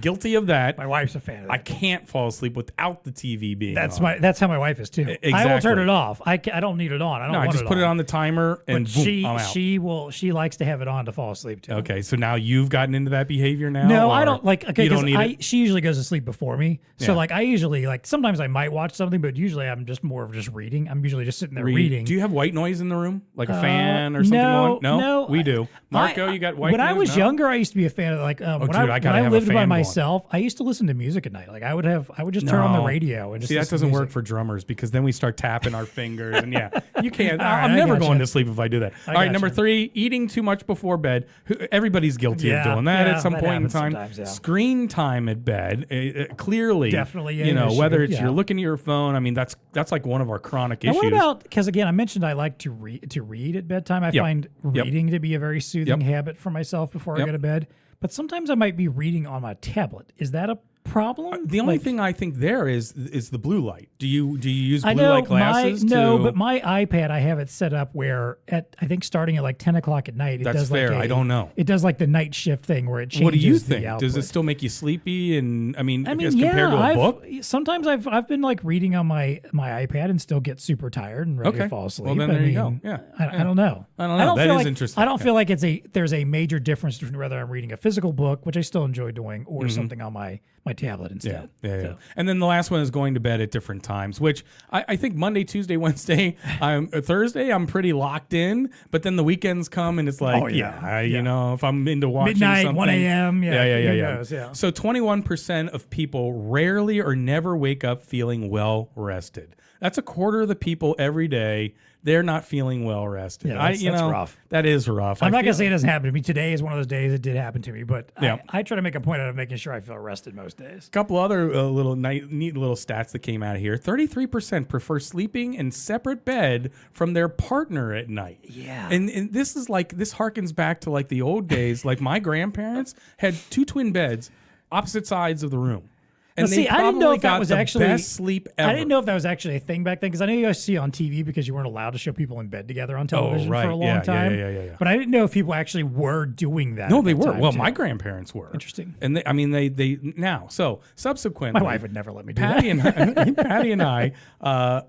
guilty of that. My wife's a fan of that. I can't fall asleep without the TV being That's on. that's how my wife is too. Exactly. I will turn it off. I don't need it on. I don't No, want I just put it on the timer and But boom, I'm out. she likes to have it on to fall asleep to. Okay, so now you've gotten into that behavior now? No, or I don't like. Okay, you don't need it? she usually goes to sleep before me. So Yeah. I usually sometimes I might watch something, but usually I'm just more of just reading. I'm usually just sitting there reading. Do you have white noise in the room, like a fan or something going? No, we do. Marco, you got white When noise? I was No? younger, I used to be a fan of when dude, I I gotta have a lived by fan going. myself. I used to listen to music at night. I would just turn on the No. radio and just See, that listen to doesn't work music. for drummers because then we start tapping our fingers and you can't. All right, I'm I never gotcha. going to sleep if I do that. All right, gotcha. number 3, eating too much before bed. Everybody's guilty of Yeah, doing that yeah, at some that point in happens time. sometimes, yeah. Screen time at bed, clearly, Definitely an issue, whether it's yeah. you're looking at your phone. I mean, that's like one of our chronic And issues. what about, because again, I mentioned I like to read at bedtime. I find reading to be a very soothing habit for myself before I go to bed. But sometimes I might be reading on my tablet. Is that a problem? The only thing I think there is the blue light. Do you use blue I know light glasses? but my iPad, I have it set up where I think starting at 10 o'clock at night, it That's does fair. I don't know. It does the night shift thing where it changes. What do you the think? Does it output. still make you sleepy? And I mean, as yeah, compared to a book? Sometimes I've been reading on my iPad and still get super tired and ready to fall asleep. Well, then there you go. Yeah. I don't know. I don't know. That feel is interesting. I don't feel like there's a major difference between whether I'm reading a physical book, which I still enjoy doing, or something on my tablet instead. Yeah. So. And then the last one is going to bed at different times, which I think Monday, Tuesday, Wednesday, Thursday, I'm pretty locked in. But then the weekends come and it's like, if I'm into watching Midnight, something. 1 a.m. Yeah. who knows, yeah. So 21% of people rarely or never wake up feeling well rested. That's a quarter of the people every day. They're not feeling well rested. Yeah, that's rough. That is rough. I'm not going to say it doesn't happen to me. Today is one of those days it did happen to me, but Yeah. I try to make a point out of making sure I feel rested most days. A couple other neat little stats that came out of here. 33% prefer sleeping in separate bed from their partner at night. Yeah. And this is this harkens back to the old days. My grandparents had 2 twin beds. opposite sides of the room. And now, see, I didn't know if that was actually best sleep ever. I didn't know if that was actually a thing back then because I know you guys see it on TV because you weren't allowed to show people in bed together on television for a long time. Yeah. But I didn't know if people actually were doing that. No, they were. Well, my grandparents were. Interesting. And they now. So subsequently, my wife would never let me do that. Patty and I,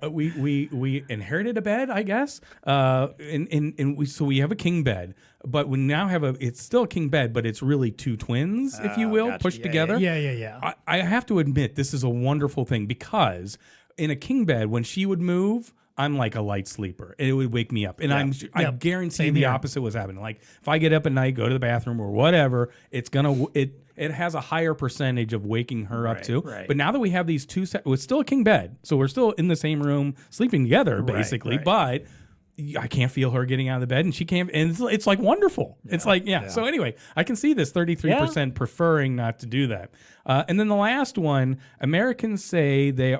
we inherited a bed, I guess. So we have a king bed. But we now have it's still a king bed, but it's really two twins, if you will, pushed together. Yeah. I have to admit, this is a wonderful thing because in a king bed, when she would move, I'm like a light sleeper. It would wake me up. And I guarantee the opposite was happening. Like if I get up at night, go to the bathroom or whatever, it has a higher percentage of waking her up too. Right. But now that we have these two it's still a king bed. So we're still in the same room sleeping together, basically. But I can't feel her getting out of the bed, and she can't. And it's like wonderful. Yeah, it's like So anyway, I can see this 33% preferring not to do that. And then the last one, Americans say these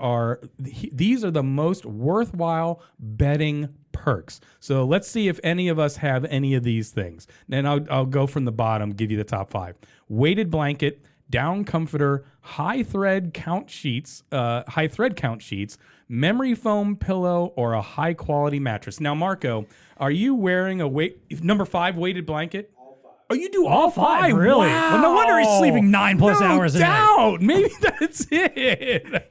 are the most worthwhile bedding perks. So let's see if any of us have any of these things. And I'll go from the bottom, give you the top 5: weighted blanket, down comforter, high thread count sheets, memory foam pillow, or a high quality mattress. Now, Marco, are you wearing number 5 weighted blanket? All 5. Oh, you do all 5? Really? Wow. Well, no wonder he's sleeping 9+ hours a night. Maybe that's it.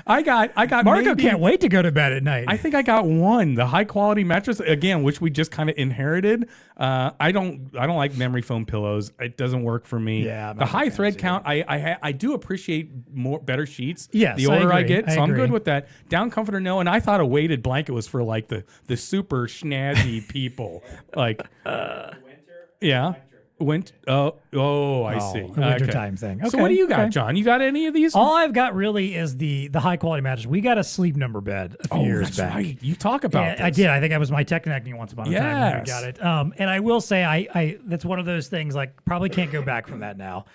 I got. Marco can't wait to go to bed at night. I think I got one, the high quality mattress, again, which we just kind of inherited. I don't like memory foam pillows. It doesn't work for me. Yeah, the high thread count. I do appreciate better sheets. Yes, the older I get, so I'm agree. good with that. Down comforter, no. And I thought a weighted blanket was for like the super snazzy people, like winter. Yeah. I see. The wintertime thing. Okay. So what do you got, John? You got any of these? All I've got really is the high quality mattress. We got a Sleep Number bed a few years back. Right. You talk about this. I did. I think I was my TEConnect once upon a time when we got it. And I will say, I that's one of those things like probably can't go back from that now.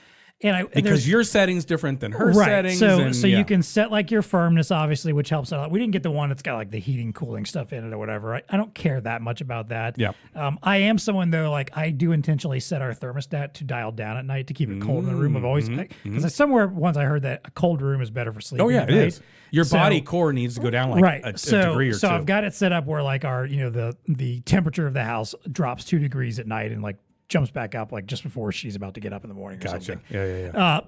Because your setting's different than her settings. So you can set like your firmness, obviously, which helps out. We didn't get the one that's got like the heating, cooling stuff in it or whatever. I don't care that much about that. Yeah. I am someone though, like I do intentionally set our thermostat to dial down at night to keep it cold in the room. I've always because somewhere once I heard that a cold room is better for sleeping. Oh yeah, at it night. is. Your body core needs to go down like a degree or two. So I've got it set up where like our the temperature of the house drops 2 degrees at night and like jumps back up like just before she's about to get up in the morning or something. Yeah.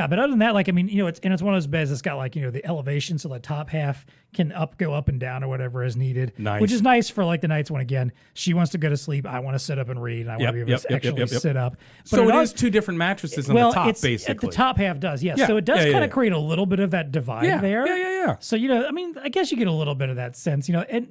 But other than that, like, I mean, it's one of those beds that's got like, the elevation. So the top half can go up and down or whatever is needed, which is nice for like the nights when, again, she wants to go to sleep. I want to sit up and read. And I want to be able to actually sit up. But so it is 2 different mattresses on the top, basically. The top half does, yes. Yeah. So it does kind of create a little bit of that divide there. Yeah. So, I mean, I guess you get a little bit of that sense,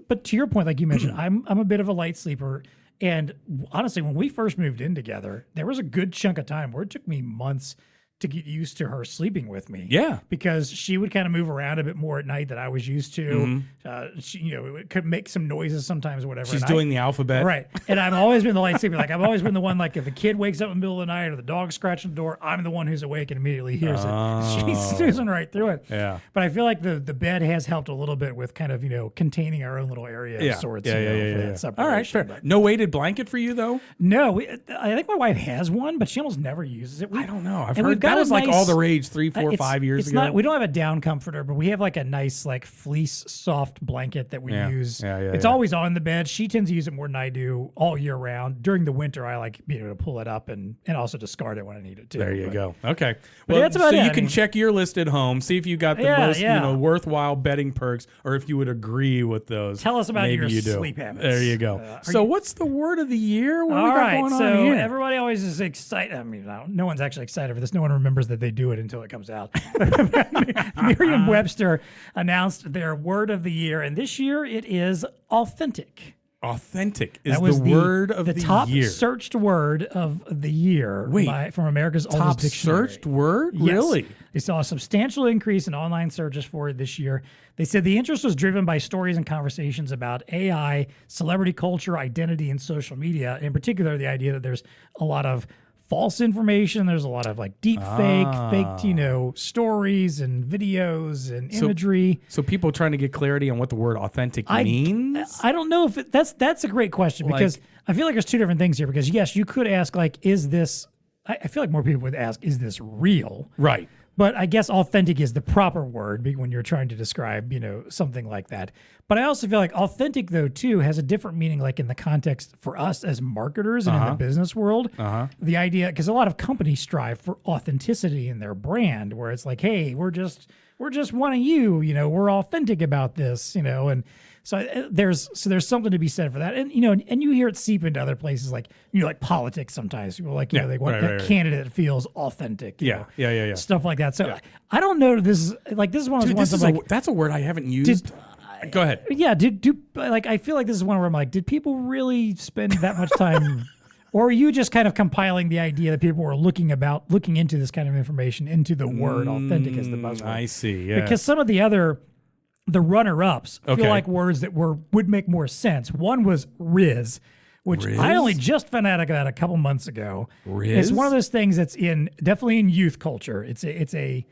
but to your point, like you mentioned, I'm a bit of a light sleeper. And honestly, when we first moved in together, there was a good chunk of time where it took me months to get used to her sleeping with me. Yeah. Because she would kind of move around a bit more at night than I was used to. She, it could make some noises sometimes or whatever. She's doing the alphabet. Right. And I've always been the light sleeper. Like I've always been the one, like if the kid wakes up in the middle of the night or the dog's scratching the door, I'm the one who's awake and immediately hears it. She's snoozing right through it. Yeah. But I feel like the bed has helped a little bit with kind of, containing our own little area of sorts. For that separation. All right, fair. No weighted blanket for you though? No. I think my wife has one, but she almost never uses it. I don't know. I've heard that was like all the rage 3, 4, 5 years ago. We don't have a down comforter, but we have like a nice like fleece soft blanket that we use. It's always on the bed. She tends to use it more than I do all year round. During the winter, I like being able to pull it up and also discard it when I need it too. There you go. Okay. Well, that's about it. You can check your list at home, see if you got the most worthwhile bedding perks, or if you would agree with those. Tell us about your you sleep habits. There you go. What's the word of the year? What all right. Going on here? Everybody always is excited. I mean, no one's actually excited for this. No one remembers that they do it until it comes out. Merriam-Webster announced their word of the year, and this year it is authentic. Authentic is the word of the year. The top searched word of the year from America's oldest dictionary. Top searched word? Yes. Really? They saw a substantial increase in online searches for it this year. They said the interest was driven by stories and conversations about AI, celebrity culture, identity, and social media. In particular, the idea that there's a lot of false information. There's a lot of like deep fake, stories and videos and imagery. So people trying to get clarity on what the word authentic means? I don't know if that's a great question because I feel like there's 2 different things here because yes, you could ask like, is this I feel like more people would ask, is this real? Right. But I guess authentic is the proper word when you're trying to describe, something like that. But I also feel like authentic, though, too, has a different meaning, like in the context for us as marketers and in the business world. The idea, because a lot of companies strive for authenticity in their brand, where it's like, hey, we're just one of you, we're authentic about this, and so there's something to be said for that. And, and you hear it seep into other places like, like politics sometimes. People like, they want that candidate that feels authentic. Yeah. Stuff like that. So I don't know. This is one of those ones I'm like, that's a word I haven't used. Go ahead. Yeah. I feel like this is one where I'm like, did people really spend that much time or are you just kind of compiling the idea that people were looking into this kind of information into the word authentic as the buzzword? I see. Yeah. Because some of the runner-ups feel like words that would make more sense. One was Riz, which I only just found out about a couple months ago. Riz? It's one of those things that's definitely in youth culture. It's a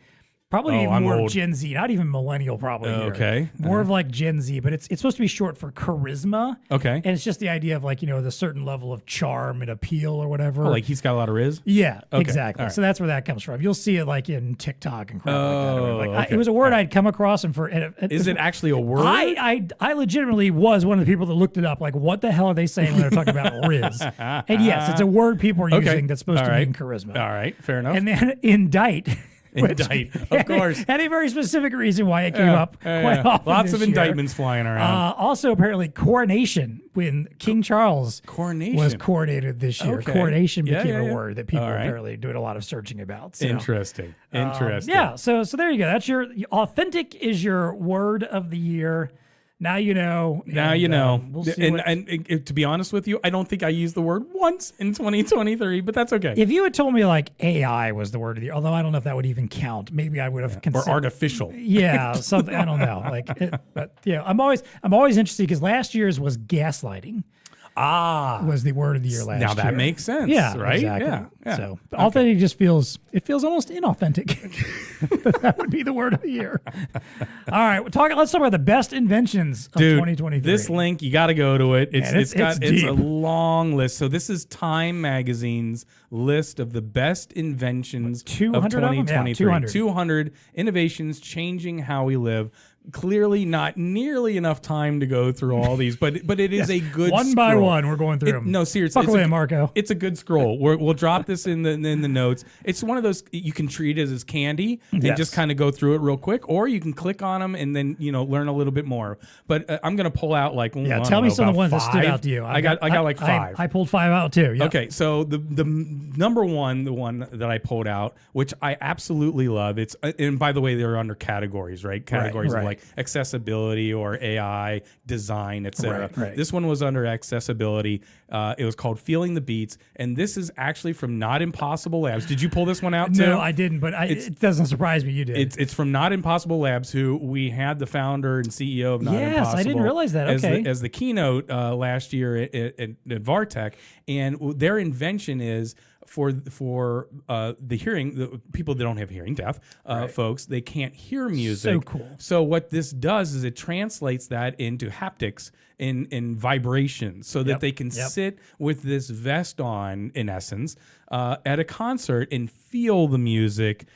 probably more old. Gen Z, not even millennial probably. Okay. More of like Gen Z, but it's supposed to be short for charisma. Okay. And it's just the idea of like, the certain level of charm and appeal or whatever. Oh, like he's got a lot of Riz? Yeah, Okay. exactly. Right. So that's where that comes from. You'll see it like in TikTok and crap like that. Okay. It was a word I'd come across Is it actually a word? I legitimately was one of the people that looked it up. Like, what the hell are they saying when they're talking about Riz? And yes, it's a word people are using that's supposed to mean charisma. All right, fair enough. And then indict. Indict, of course. Had a very specific reason why it came up quite often. Lots of this year. indictments flying around. Also, apparently, coronation, when King Charles Coronation was coronated this year. Okay. Coronation became a word that people All right. apparently doing a lot of searching about. So. Interesting. Yeah, so there you go. That's your authentic is your word of the year. Now you know. Now you know. We'll see and to be honest with you, I don't think I used the word once in 2023, but that's okay. If you had told me like AI was the word of the year, although I don't know if that would even count, maybe I would have considered. Or artificial. Yeah, something. I don't know. But yeah, I'm always interested because last year's was gaslighting. Was the word of the year last year. Now that makes sense. Yeah, right? Exactly. Yeah. So authentic just feels almost inauthentic. That would be the word of the year. All right, let's talk about the best inventions of 2023. This link, you got to go to it. It's deep. a long list. So this is Time Magazine's list of the best inventions of 2023. 200 innovations changing how we live. Clearly not nearly enough time to go through all these, but it is a good one by one we're going through them. No, seriously, Buckle in, Marco. It's a good scroll. We'll drop this in the notes. It's one of those you can treat it as candy and just kind of go through it real quick, or you can click on them and then learn a little bit more. But I'm gonna pull out like tell me some of the ones that stood out to you. I got like 5. I pulled 5 out too. Yep. Okay, so the number one, the one that I pulled out, which I absolutely love. It's and by the way, they're under categories, right? Categories of like accessibility or AI design, etc. Right. This one was under accessibility. It was called Feeling the Beats, and this is actually from Not Impossible Labs. Did you pull this one out too? No, I didn't, but it doesn't surprise me you did. It's from Not Impossible Labs, who we had the founder and CEO of Not Impossible. Yes, I didn't realize that. Okay. As the keynote last year at VARTech, and their invention is for the hearing, the people that don't have hearing deaf, folks, they can't hear music. So cool. So what this does is it translates that into haptics in vibrations, so that they can sit with this vest on, in essence, at a concert and feel the music,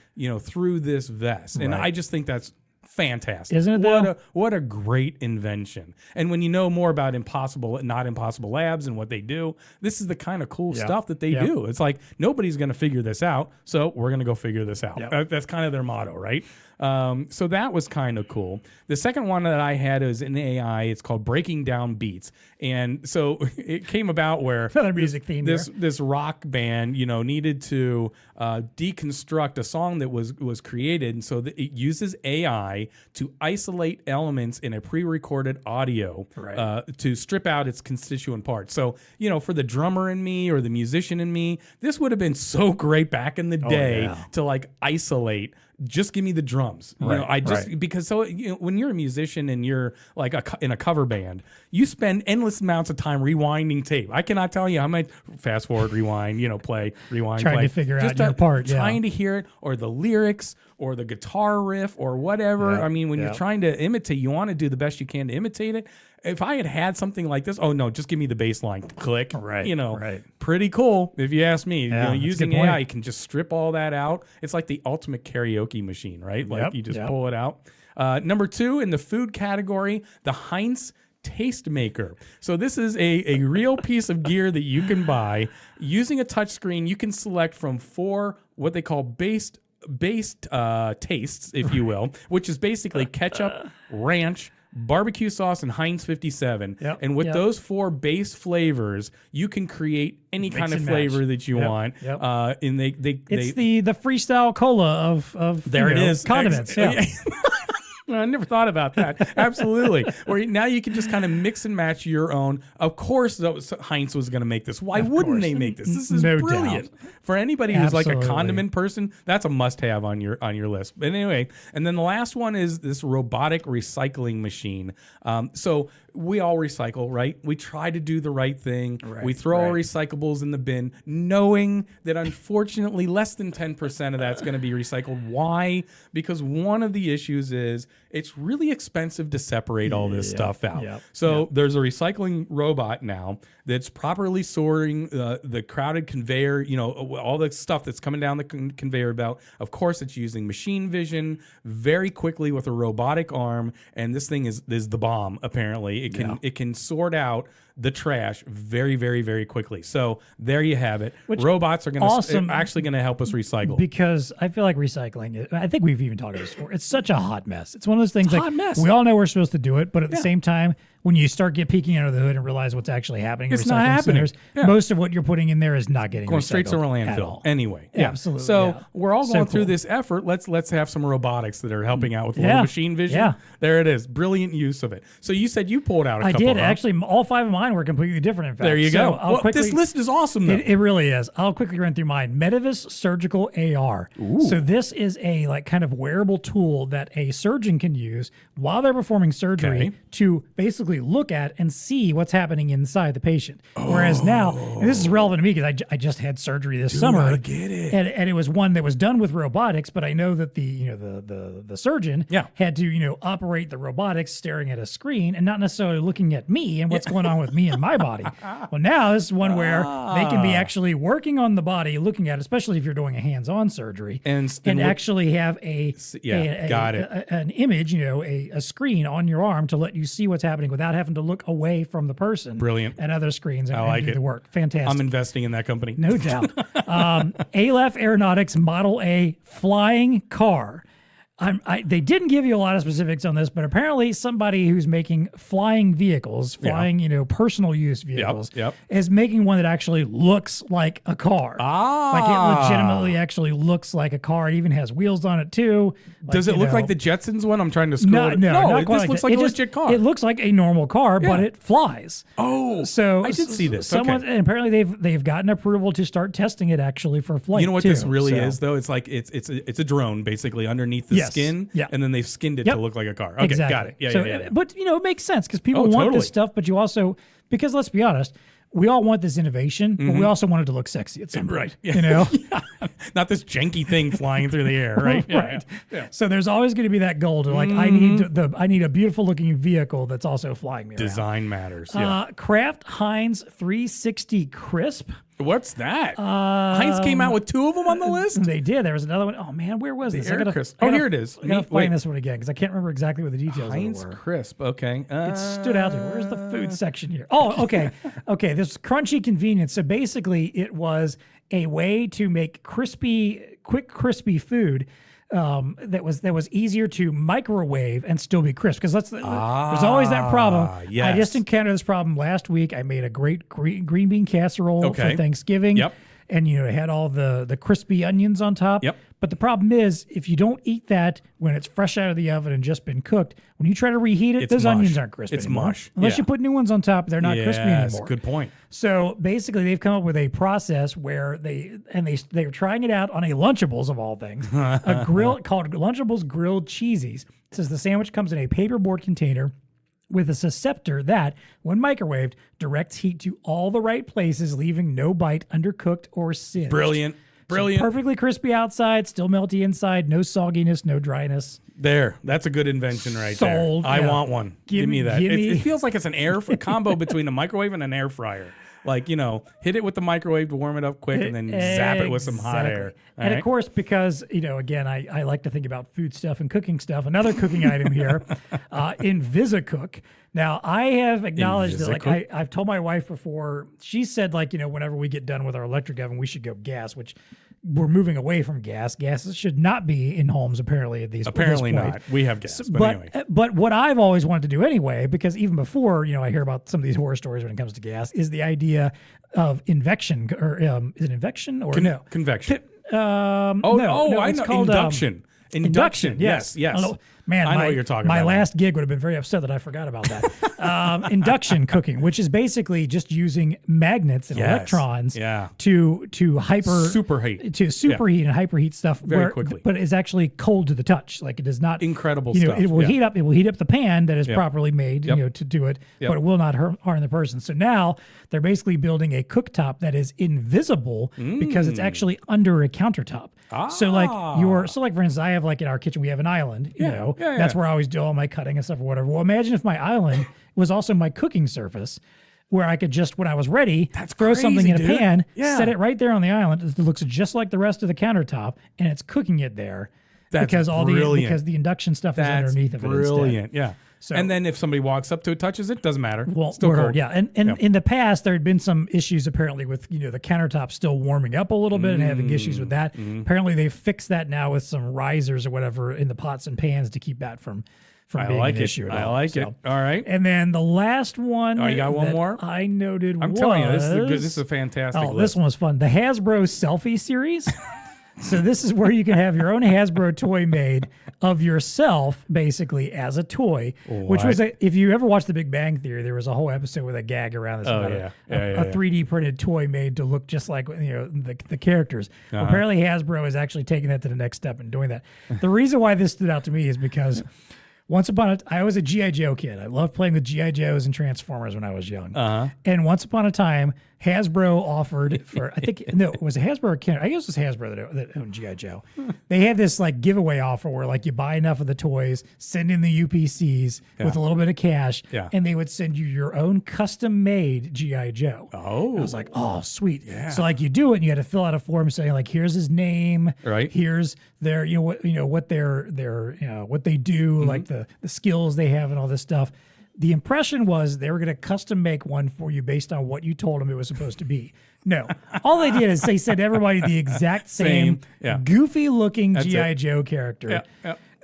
through this vest. And I just think that's fantastic. Isn't it? What a great invention. And when you know more about Not Impossible Labs and what they do, this is the kind of cool stuff that they do. It's like nobody's going to figure this out, so we're going to go figure this out. That's kind of their motto, right? So that was kind of cool. The second one that I had is in AI. It's called Breaking Down Beats. And so it came about where another music theme. This rock band, needed to deconstruct a song that was created, and so it uses AI to isolate elements in a pre-recorded audio to strip out its constituent parts. So for the drummer in me or the musician in me, this would have been so great back in the day to like isolate just give me the drums. You know, because when you're a musician and you're like in a cover band, you spend endless amounts of time rewinding tape. I cannot tell you how many fast forward, rewind, play, rewind, trying play. to figure out your part, trying to hear it, or the lyrics, or the guitar riff, or whatever. Yep. I mean, when you're trying to imitate, you want to do the best you can to imitate it. If I had something like this, oh no, just give me the bass line, click. Pretty cool if you ask me. Using AI, you can just strip all that out. It's like the ultimate karaoke machine, right? Like you just pull it out. Number 2 in the food category, the Heinz Tastemaker. So this is a real piece of gear that you can buy. Using a touch screen, you can select from 4 what they call based tastes, if you will, which is basically ketchup, ranch, barbecue sauce, and Heinz 57. And with those 4 base flavors, you can create any kind of flavor that you want. And it's the freestyle cola of there it is, condiments. I never thought about that. Absolutely. Where now you can just kind of mix and match your own. Of course, Heinz was going to make this. Why wouldn't they make this? This is brilliant. For anybody who's like a condiment person, that's a must-have on your list. But anyway, and then the last one is this robotic recycling machine. So we all recycle, right? We try to do the right thing. We throw our recyclables in the bin, knowing that unfortunately less than 10% of that's going to be recycled. Why? Because one of the issues is it's really expensive to separate all this stuff out. So there's a recycling robot now that's properly sorting the crowded conveyor, all the stuff that's coming down the conveyor belt. Of course, it's using machine vision very quickly with a robotic arm, and this thing is the bomb, apparently. It can sort out the trash very, very, very quickly. So there you have it. Robots are actually going to help us recycle. Because I feel like recycling, I think we've even talked about this before, it's such a hot mess. It's one of those things we all know we're supposed to do it, but at the same time, when you start peeking under the hood and realize what's actually happening, it's not happening. Most of what you're putting in there is not getting going recycled straight to a landfill. Anyway, absolutely. So we're all going through this effort. Let's have some robotics that are helping out with a little machine vision. There it is. Brilliant use of it. So you said you pulled out a couple. I did. Actually, all 5 of mine were completely different, in fact. There you go. This list is awesome, though. It really is. I'll quickly run through mine. Medivis Surgical AR. So this is a kind of wearable tool that a surgeon can use while they're performing surgery to basically look at and see what's happening inside the patient. Whereas now, and this is relevant to me because I just had surgery this summer. I get it. And it was one that was done with robotics, but I know that the surgeon had to operate the robotics staring at a screen and not necessarily looking at me and what's going on with me and my body. Well, now this is one where they can be actually working on the body, looking at it, especially if you're doing a hands-on surgery, and actually have an image, a screen on your arm to let you see what's happening without having to look away from the person. Brilliant. And other screens and do the work. Fantastic. I'm investing in that company. No doubt. Aleph Aeronautics Model A flying car. They didn't give you a lot of specifics on this, but apparently somebody who's making flying vehicles, personal use vehicles, is making one that actually looks like a car. Like it legitimately actually looks like a car. It even has wheels on it too. Does it look like the Jetsons one? I'm trying to scroll. No, it just looks like a legit car. It looks like a normal car, but it flies. So I did see this. And apparently they've gotten approval to start testing it actually for flight. You know what this really is though? It's like it's a drone basically underneath the skin, and then they've skinned it to look like a car. Okay, got it. Yeah. But it makes sense because people want this stuff, but you also, because let's be honest, we all want this innovation, but we also want it to look sexy at some point. Right. Yeah. Not this janky thing flying through the air, right? Right. Yeah. So there's always going to be that goal to I need a beautiful looking vehicle that's also flying me around. Design matters. Kraft Heinz 360 Crisp. What's that? Heinz came out with 2 of them on the list? They did. There was another one. Oh, man, where was this? Here it is. I got to find this one again because I can't remember exactly what the details Heinz were. Crisp, okay. It stood out to me. Where's the food section here? Oh, okay. Okay, this crunchy convenience. So basically, it was a way to make quick crispy food that was easier to microwave and still be crisp. Because there's always that problem. Yes. I just encountered this problem last week. I made a great green bean casserole for Thanksgiving. Yep. and it had all the crispy onions on top. Yep. But the problem is, if you don't eat that when it's fresh out of the oven and just been cooked, when you try to reheat it, those onions aren't crispy anymore. Mush. Unless you put new ones on top, they're not crispy anymore. Good point. So basically, they've come up with a process where they're trying it out on a Lunchables of all things, a grill called Lunchables Grilled Cheesies. It says the sandwich comes in a paperboard container with a susceptor that, when microwaved, directs heat to all the right places, leaving no bite undercooked or singed. Brilliant. So perfectly crispy outside, still melty inside, no sogginess, no dryness. There, that's a good invention right Sold, there. I want one. Give me that. give me- It feels like it's a combo between a microwave and an air fryer. Like, hit it with the microwave to warm it up quick and then zap it with some hot air. And of course, because, again, I like to think about food stuff and cooking stuff. Another cooking item here, InvisiCook. Now, I have acknowledged that, like, I've told my wife before, she said, like, whenever we get done with our electric oven, we should go gas, which we're moving away from gas. Gas should not be in homes, apparently, at these Apparently at this point. not. We have gas, but anyway. But what I've always wanted to do anyway, because even before, I hear about some of these horror stories when it comes to gas, is the idea of invection, or is it invection or no? Convection. No, I it's know. called Induction. Induction, yes. Yes. I don't know. Man, I know what you're talking my about. My last gig would have been very upset that I forgot about that. Induction cooking, which is basically just using magnets and electrons to superheat. To superheat and hyperheat stuff very quickly. But it's actually cold to the touch. Like, it is not incredible stuff. It will heat up. It will heat up the pan that is properly made, to do it, Yep. but it will not harm the person. So now they're basically building a cooktop that is invisible because it's actually under a countertop. So like for instance, I have, like, in our kitchen we have an island. That's where I always do all my cutting and stuff or whatever. Well, imagine if my island was also my cooking surface, where I could just, when I was ready, throw something in a pan, set it right there on the island. It looks just like the rest of the countertop, and it's cooking it there. Because the induction stuff is underneath of it instead. Brilliant, yeah. So, and then if somebody walks up to it, touches it, doesn't matter. Well, still cold. Yeah, and in the past there had been some issues apparently with the countertop still warming up a little bit and having issues with that. Apparently they've fixed that now with some risers or whatever in the pots and pans to keep that from being an issue at all. I like it. All right. And then the last one. Oh, you got one more? I noted. I'm telling you, this is a fantastic list. This one was fun. The Hasbro Selfie Series. So this is where you can have your own Hasbro toy made of yourself, basically, as a toy. Which was if you ever watched The Big Bang Theory, there was a whole episode with a gag around this about a 3D printed toy made to look just like the characters. Well, apparently Hasbro is actually taking that to the next step and doing that. The reason why this stood out to me is because I was a G.I. Joe kid. I loved playing with G.I. Joes and Transformers when I was young. And once upon a time, Hasbro offered for, was it Hasbro or Kenner? I guess it was Hasbro that owned G.I. Joe. They had this like giveaway offer where like you buy enough of the toys, send in the UPCs with a little bit of cash, and they would send you your own custom made G.I. Joe. Oh. I was like, oh, sweet. Yeah. So like you do it and you had to fill out a form saying like, here's his name. Right. Here's their, what they do, like the skills they have and all this stuff. The impression was they were going to custom make one for you based on what you told them it was supposed to be. No. All they did is they sent everybody the exact same goofy-looking G.I. Joe character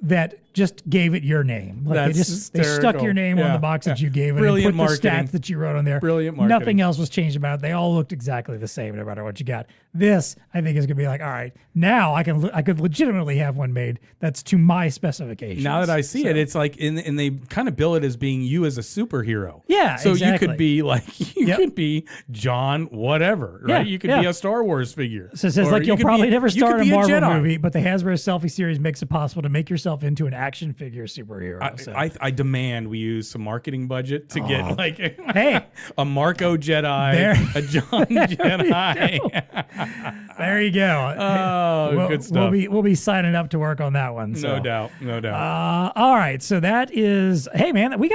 that just gave it your name. Like they stuck your name on the box that you gave it and put the stats that you wrote on there. Brilliant marketing. Nothing else was changed about it. They all looked exactly the same no matter what you got. This, I think, is going to be like, all right, now I could legitimately have one made that's to my specifications. Now that I see it, it's like, and they kind of bill it as being you as a superhero. Yeah, so exactly. you could be like, you could be John whatever, right? Yeah, you could be a Star Wars figure. So it says like you'll probably never star in a Marvel movie, but the Hasbro Selfie Series makes it possible to make yourself into an action figure superhero. I demand we use some marketing budget to get like a Marco Jedi, a John Jedi. There you go. Oh, good stuff. We'll be signing up to work on that one. So. No doubt. All right, so that is. Hey man, we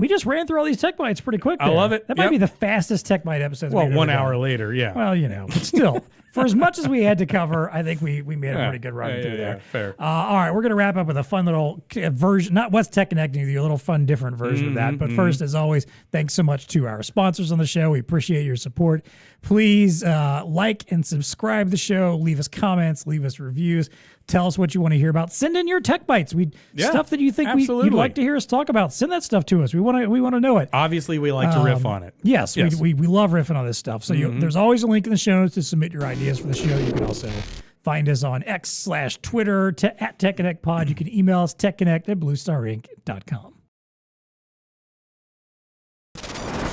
just ran through all these Tech Bites pretty quick. I love it. That might be the fastest Tech Bite episode. Well, 1 hour later, yeah. Well, but still. For as much as we had to cover, I think we made a pretty good run through there. Fair. All right, we're going to wrap up with a fun little version, not what's TEConnecting with you, a little fun, different version of that. But first, as always, thanks so much to our sponsors on the show. We appreciate your support. Please like and subscribe to the show. Leave us comments. Leave us reviews. Tell us what you want to hear about. Send in your tech bites. Stuff that you think you'd like to hear us talk about. Send that stuff to us. We want to know it. Obviously, we like to riff on it. Yes. We love riffing on this stuff. So there's always a link in the show notes to submit your ideas for the show. You can also find us on X/Twitter at TEConnect Pod. You can email us TEConnect@BlueStarInc.com.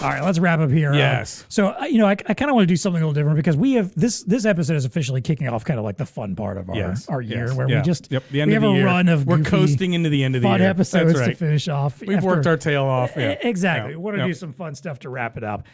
All right, let's wrap up here. Yes. So, I kind of want to do something a little different because we have this episode is officially kicking off kind of like the fun part of our year where we just the we end have of the a year. run of We're coasting into the end of the fun year. episodes That's right. to finish off. We've worked our tail off. Yeah. Exactly. We want to do some fun stuff to wrap it up.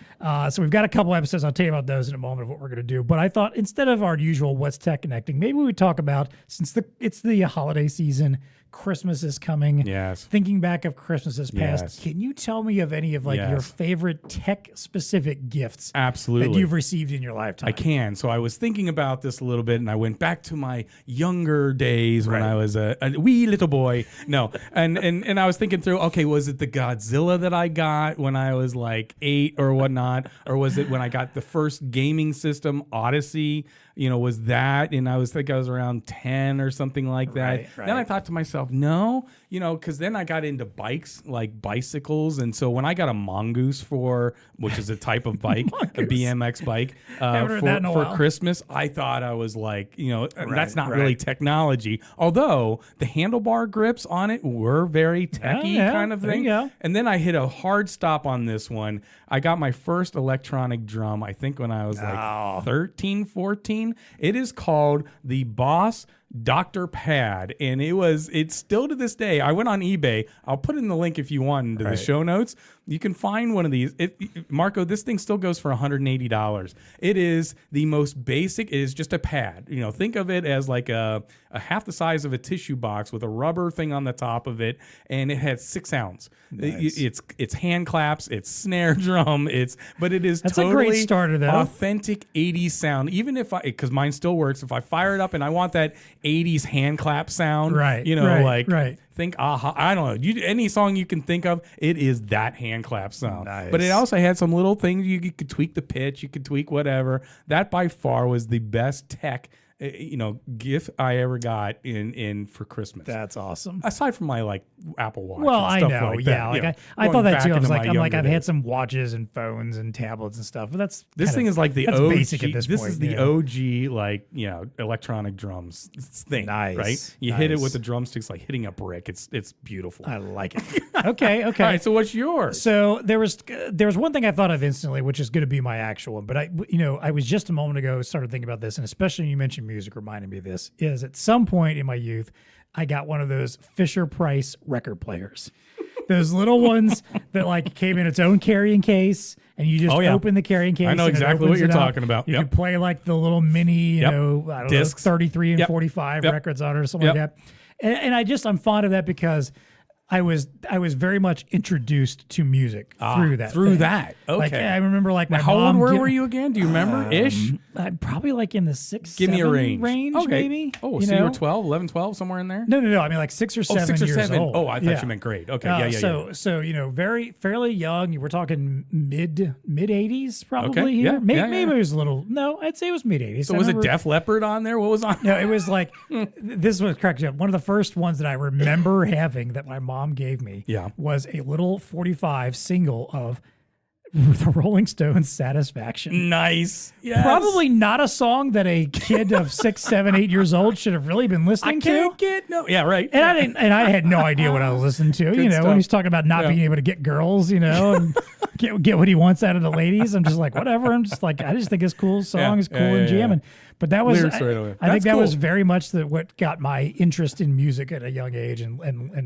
So we've got a couple episodes. I'll tell you about those in a moment of what we're going to do. But I thought instead of our usual What's Tech Connecting, maybe we would talk about, since it's the holiday season, Christmas is coming. Yes. Thinking back of Christmases past, Yes. can you tell me of any of your favorite tech-specific gifts Absolutely. that you've received in your lifetime? I can. So I was thinking about this a little bit, and I went back to my younger days when I was a wee little boy. No, and I was thinking through, okay, was it the Godzilla that I got when I was like 8 or whatnot? Or was it when I got the first gaming system, Odyssey? Was that? And I was around 10 or something like that. Right. Then I thought to myself, no, because then I got into bikes, like bicycles. And so when I got a Mongoose which is a type of bike, a BMX bike, for Christmas, I thought I was like, that's not really technology. Although the handlebar grips on it were very techy kind of thing. There you go. And then I hit a hard stop on this one. I got my first electronic drum, I think when I was like 13, 14. It is called the Boss Dr. Pad, and it's still to this day. I went on eBay. I'll put in the link if you want into the show notes. You can find one of these. Marco, this thing still goes for $180. It is the most basic. It is just a pad. Think of it as like a half the size of a tissue box with a rubber thing on the top of it, and it has 6 sounds. Nice. It's hand claps. It's snare drum. But it is That's totally a great starter, though. Authentic 80s sound. Even because mine still works. If I fire it up and I want that 80s hand clap sound, right? Think Aha. I don't know. Any song you can think of, it is that hand clap sound. Nice. But it also had some little things you could tweak the pitch, you could tweak whatever. That by far was the best tech gift I ever got in for Christmas. That's awesome. Aside from my Apple Watch. Well, and stuff I know, like yeah. that. I thought that too. I was I'm I've had some watches and phones and tablets and stuff, but that's this thing is like the that's OG. basic at this point. This is the OG electronic drums thing. Nice, right? You hit it with the drumsticks like hitting a brick. It's beautiful. I like it. Okay. All right. So what's yours? So there was one thing I thought of instantly, which is going to be my actual one. But I was just a moment ago started thinking about this, and especially when you mentioned music, reminded me of this. Is at some point in my youth, I got one of those Fisher-Price record players. Those little ones that came in its own carrying case, and you just open the carrying case. I know exactly what you're talking about. You could play the little mini, I don't know, 33 and 45 records on it or something like that. And I'm fond of that because I was very much introduced to music through that. Okay. I remember my how mom. How old were you again? Do you remember? Ish? Probably in the 6, Give 7 me a range. Okay. Maybe. Oh, so you were 12, 11, 12, somewhere in there? No. I mean 6 or 7 6 or years 7. old. Oh, I thought you meant grade. Okay, So very fairly young. You were talking mid 80s probably here. Yeah, Maybe it was a little. No, I'd say it was mid 80s. So was it Def Leppard on there? What was on? No, it was this was correct. One of the first ones that I remember having that my mom gave me. Was a little 45 single of the Rolling Stones' Satisfaction. Nice. Yes. Probably not a song that a kid of 6, 7, 8 years old should have really been listening to. Yeah, right. And I had no idea what I was listening to. When he's talking about not being able to get girls, and get what he wants out of the ladies. I'm just whatever. I just think this cool song is cool and jamming. But that was, I think that was very much what got my interest in music at a young age and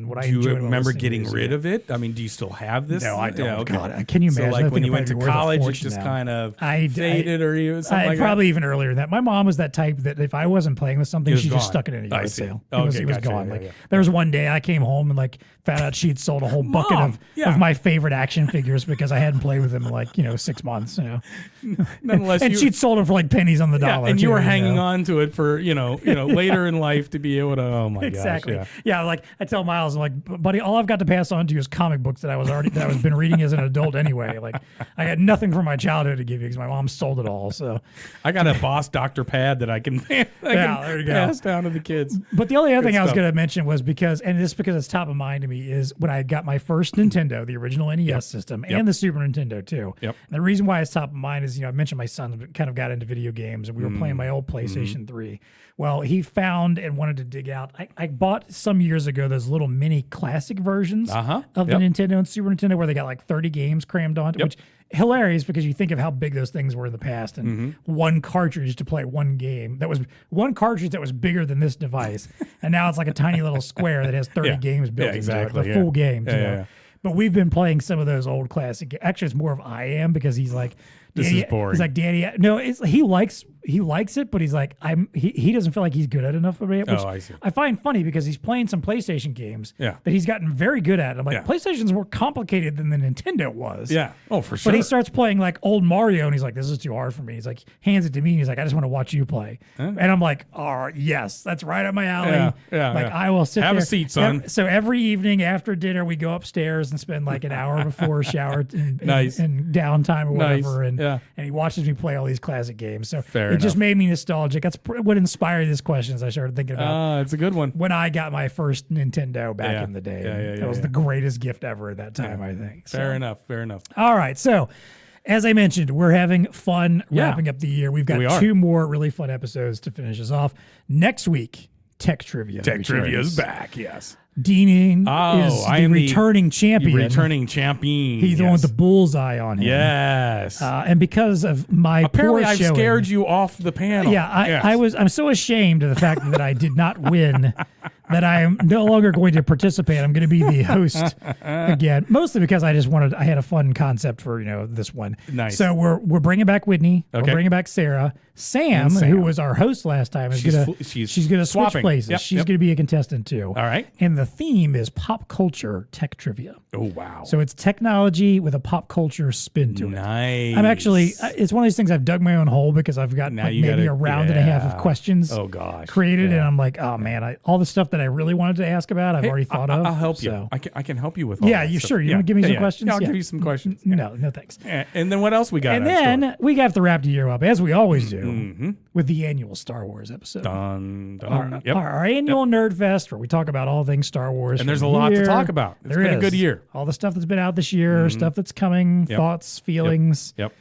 what I enjoyed. Do you remember getting rid of it? I mean, do you still have this? No, I don't. Yeah, okay. God, can you imagine? So when you went to college, it just kind of faded or something like that? Probably even earlier than that. My mom was that type that if I wasn't playing with something, she just stuck it in a yard sale. It was gone. There was one day I came home and found out she'd sold a whole bucket of my favorite action figures because I hadn't played with them in 6 months. Nonetheless, and she'd sold them for pennies on the dollar. And you were hanging on to it for later in life to be able to. Oh my exactly. gosh! Yeah, like I tell Miles, I'm like, buddy, all I've got to pass on to you is comic books that I was been reading as an adult anyway. Like I had nothing from my childhood to give you because my mom sold it all. So I got a Boss Dr. Pad that I can there you go. pass down to the kids. But the only other thing I was going to mention was because it's top of mind to me, is when I got my first Nintendo, the original NES system, and the Super Nintendo too. Yep. And the reason why it's top of mind is, I mentioned my son kind of got into video games, and we were playing my old PlayStation 3. Well, he found and wanted to dig out. I bought some years ago those little mini classic versions of the Nintendo and Super Nintendo where they got like 30 games crammed onto, which hilarious because you think of how big those things were in the past, and one cartridge to play one game. That was one cartridge that was bigger than this device, and now it's like a tiny little square that has 30 games built into it, the full game. But we've been playing some of those old classic. Actually, it's more of I am because he's like, this is boring. He's like, Daddy, no, he likes it, but he's like, he doesn't feel like he's good at enough for it. Which I see. I find funny because he's playing some PlayStation games that he's gotten very good at. I'm like, PlayStation's more complicated than the Nintendo was. Yeah. Oh, for sure. But he starts playing like old Mario, and he's like, this is too hard for me. He's like, hands it to me, and he's like, I just want to watch you play. And I'm like, oh, yes, that's right up my alley. I will sit there. Have a seat, son. So every evening after dinner, we go upstairs and spend like an hour before shower and downtime or whatever. And he watches me play all these classic games. So it just made me nostalgic. That's what inspired this question as I started thinking about. It's a good one. When I got my first Nintendo back in the day. That was the greatest gift ever at that time, I think. Fair enough. All right. So as I mentioned, we're having fun wrapping up the year. We've got 2 more really fun episodes to finish us off. Next week, Tech Trivia. Tech Trivia is back, yes. Deaning is the returning champion. Returning champion. He's the one with the bullseye on him. Yes. And because of my apparently poor I've showing, scared you off the panel. Yeah, I'm so ashamed of the fact that I did not win that I am no longer going to participate. I'm going to be the host again, mostly because I had a fun concept for this one. Nice. So we're bringing back Whitney. Okay. We're bringing back Sarah. Sam, who was our host last time, she's going to switch places. She's going to be a contestant too. All right. And the theme is pop culture tech trivia. Oh, wow. So it's technology with a pop culture spin to it. Nice. I'm actually, it's one of these things I've dug my own hole because I've got maybe a round and a half of questions created. And I'm like, oh man, all the stuff that I really wanted to ask about, I've already thought of. I'll help you. I can help you with all that. Sure. You want to give me some questions? Yeah, I'll give you some questions. No, thanks. And then what else we got? And then we have to wrap the year up, as we always do, with the annual Star Wars episode. Our annual Nerd Fest, where we talk about all things Star Wars. And there's a lot to talk about. It's been a good year. All the stuff that's been out this year, stuff that's coming, thoughts, feelings. Yep.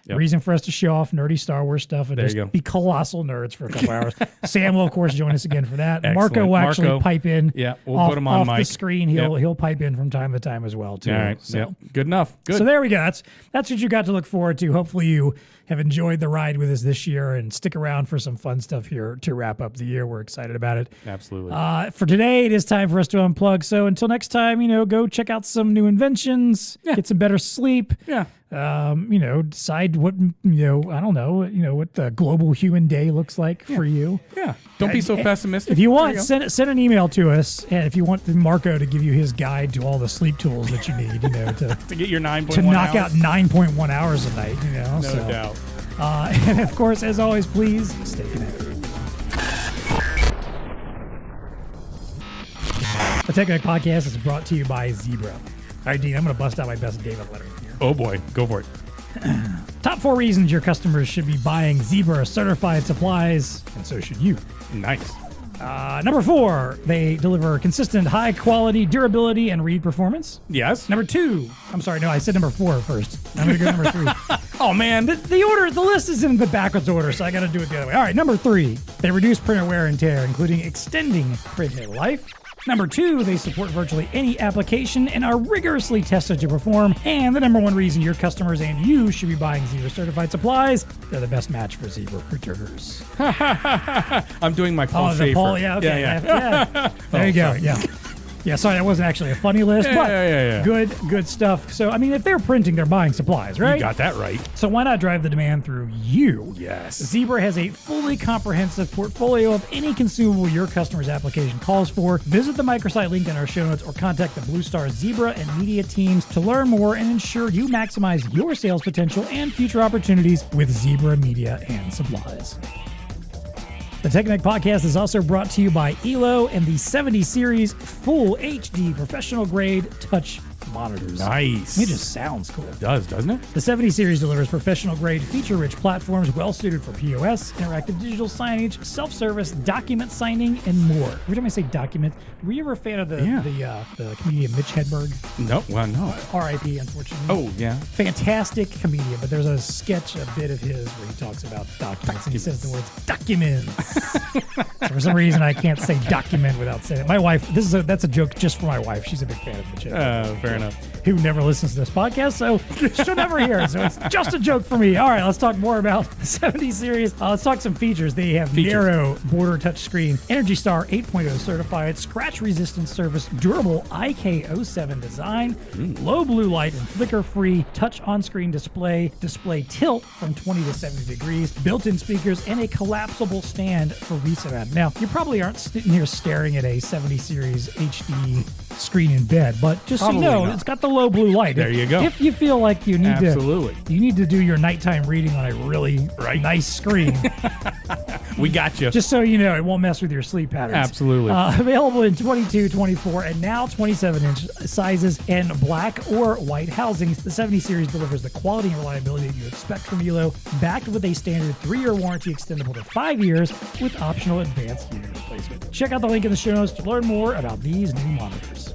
Reason for us to show off nerdy Star Wars stuff and just be colossal nerds for a couple hours. Sam will, of course, join us again for that. Excellent. Marco will actually pipe in. Yeah, we'll put him on off the screen. He'll pipe in from time to time as well, too. All right. So. Good enough. Good. So there we go. That's what you got to look forward to. Hopefully you have enjoyed the ride with us this year and stick around for some fun stuff here to wrap up the year. We're excited about it. Absolutely. For today, it is time for us to unplug. So until next time, go check out some new inventions, get some better sleep. Yeah. Decide what, I don't know, what the global human day looks like for you. Yeah. Don't be so pessimistic. If you want, send an email to us. And if you want Marco to give you his guide to all the sleep tools that you need, to get your 9.1 hours. To knock out 9.1 hours a night, No doubt. And of course, as always, please stay connected. The TEConnect podcast is brought to you by Zebra. All right, Dean, I'm going to bust out my best David letter here. Oh, boy. Go for it. Top 4 reasons your customers should be buying Zebra certified supplies, and so should you. Nice. Number 4, they deliver consistent high quality, durability, and read performance. Yes. Number 2, I'm sorry, no, I said number 4 first. I'm going to go number 3. Oh, man. The list is in the backwards order, so I got to do it the other way. All right, number 3, they reduce printer wear and tear, including extending printer life. Number 2, they support virtually any application and are rigorously tested to perform. And the number 1 reason your customers and you should be buying Zebra certified supplies, they're the best match for Zebra printers. I'm doing my Paul Schaefer. Paul, yeah, okay. Yeah. There you go. Yeah. Yeah, sorry, that wasn't actually a funny list, but good stuff. So, I mean, if they're printing, they're buying supplies, right? You got that right. So why not drive the demand through you? Yes. Zebra has a fully comprehensive portfolio of any consumable your customer's application calls for. Visit the microsite link in our show notes or contact the BlueStar Zebra and media teams to learn more and ensure you maximize your sales potential and future opportunities with Zebra Media and Supplies. The TEConnect podcast is also brought to you by ELO and the 70 series full HD professional grade touch monitors. Nice. It just sounds cool. It does, doesn't it? The 70 series delivers professional-grade, feature-rich platforms well-suited for POS, interactive digital signage, self-service, document signing, and more. Every time I say document, were you ever a fan of the comedian Mitch Hedberg? No, well, no. R.I.P., unfortunately. Oh, yeah. Fantastic comedian, but there's a bit of his where he talks about documents, and he says the words documents. So for some reason, I can't say document without saying it. My wife, that's a joke just for my wife. She's a big fan of Mitch Hedberg. Fair enough. Who never listens to this podcast, so she'll never hear it. So it's just a joke for me. All right, let's talk more about the 70 series. Let's talk some features. They have narrow border touchscreen, Energy Star 8.0 certified, scratch-resistant surface, durable IK07 design, low blue light and flicker-free touch on-screen display tilt from 20 to 70 degrees, built-in speakers, and a collapsible stand for reset. Now, you probably aren't sitting here staring at a 70 series HD screen in bed, but just Probably so you know, not. it's got the low blue light. There you go. If you feel like you need Absolutely. to do your nighttime reading on a really nice screen, We got you. just so you know, it won't mess with your sleep patterns. Absolutely. Available in 22, 24, and now 27-inch sizes and black or white housings. The 70 series delivers the quality and reliability that you expect from ELO, backed with a standard 3-year warranty extendable to 5 years with optional advanced unit replacement. Check out the link in the show notes to learn more about these new monitors.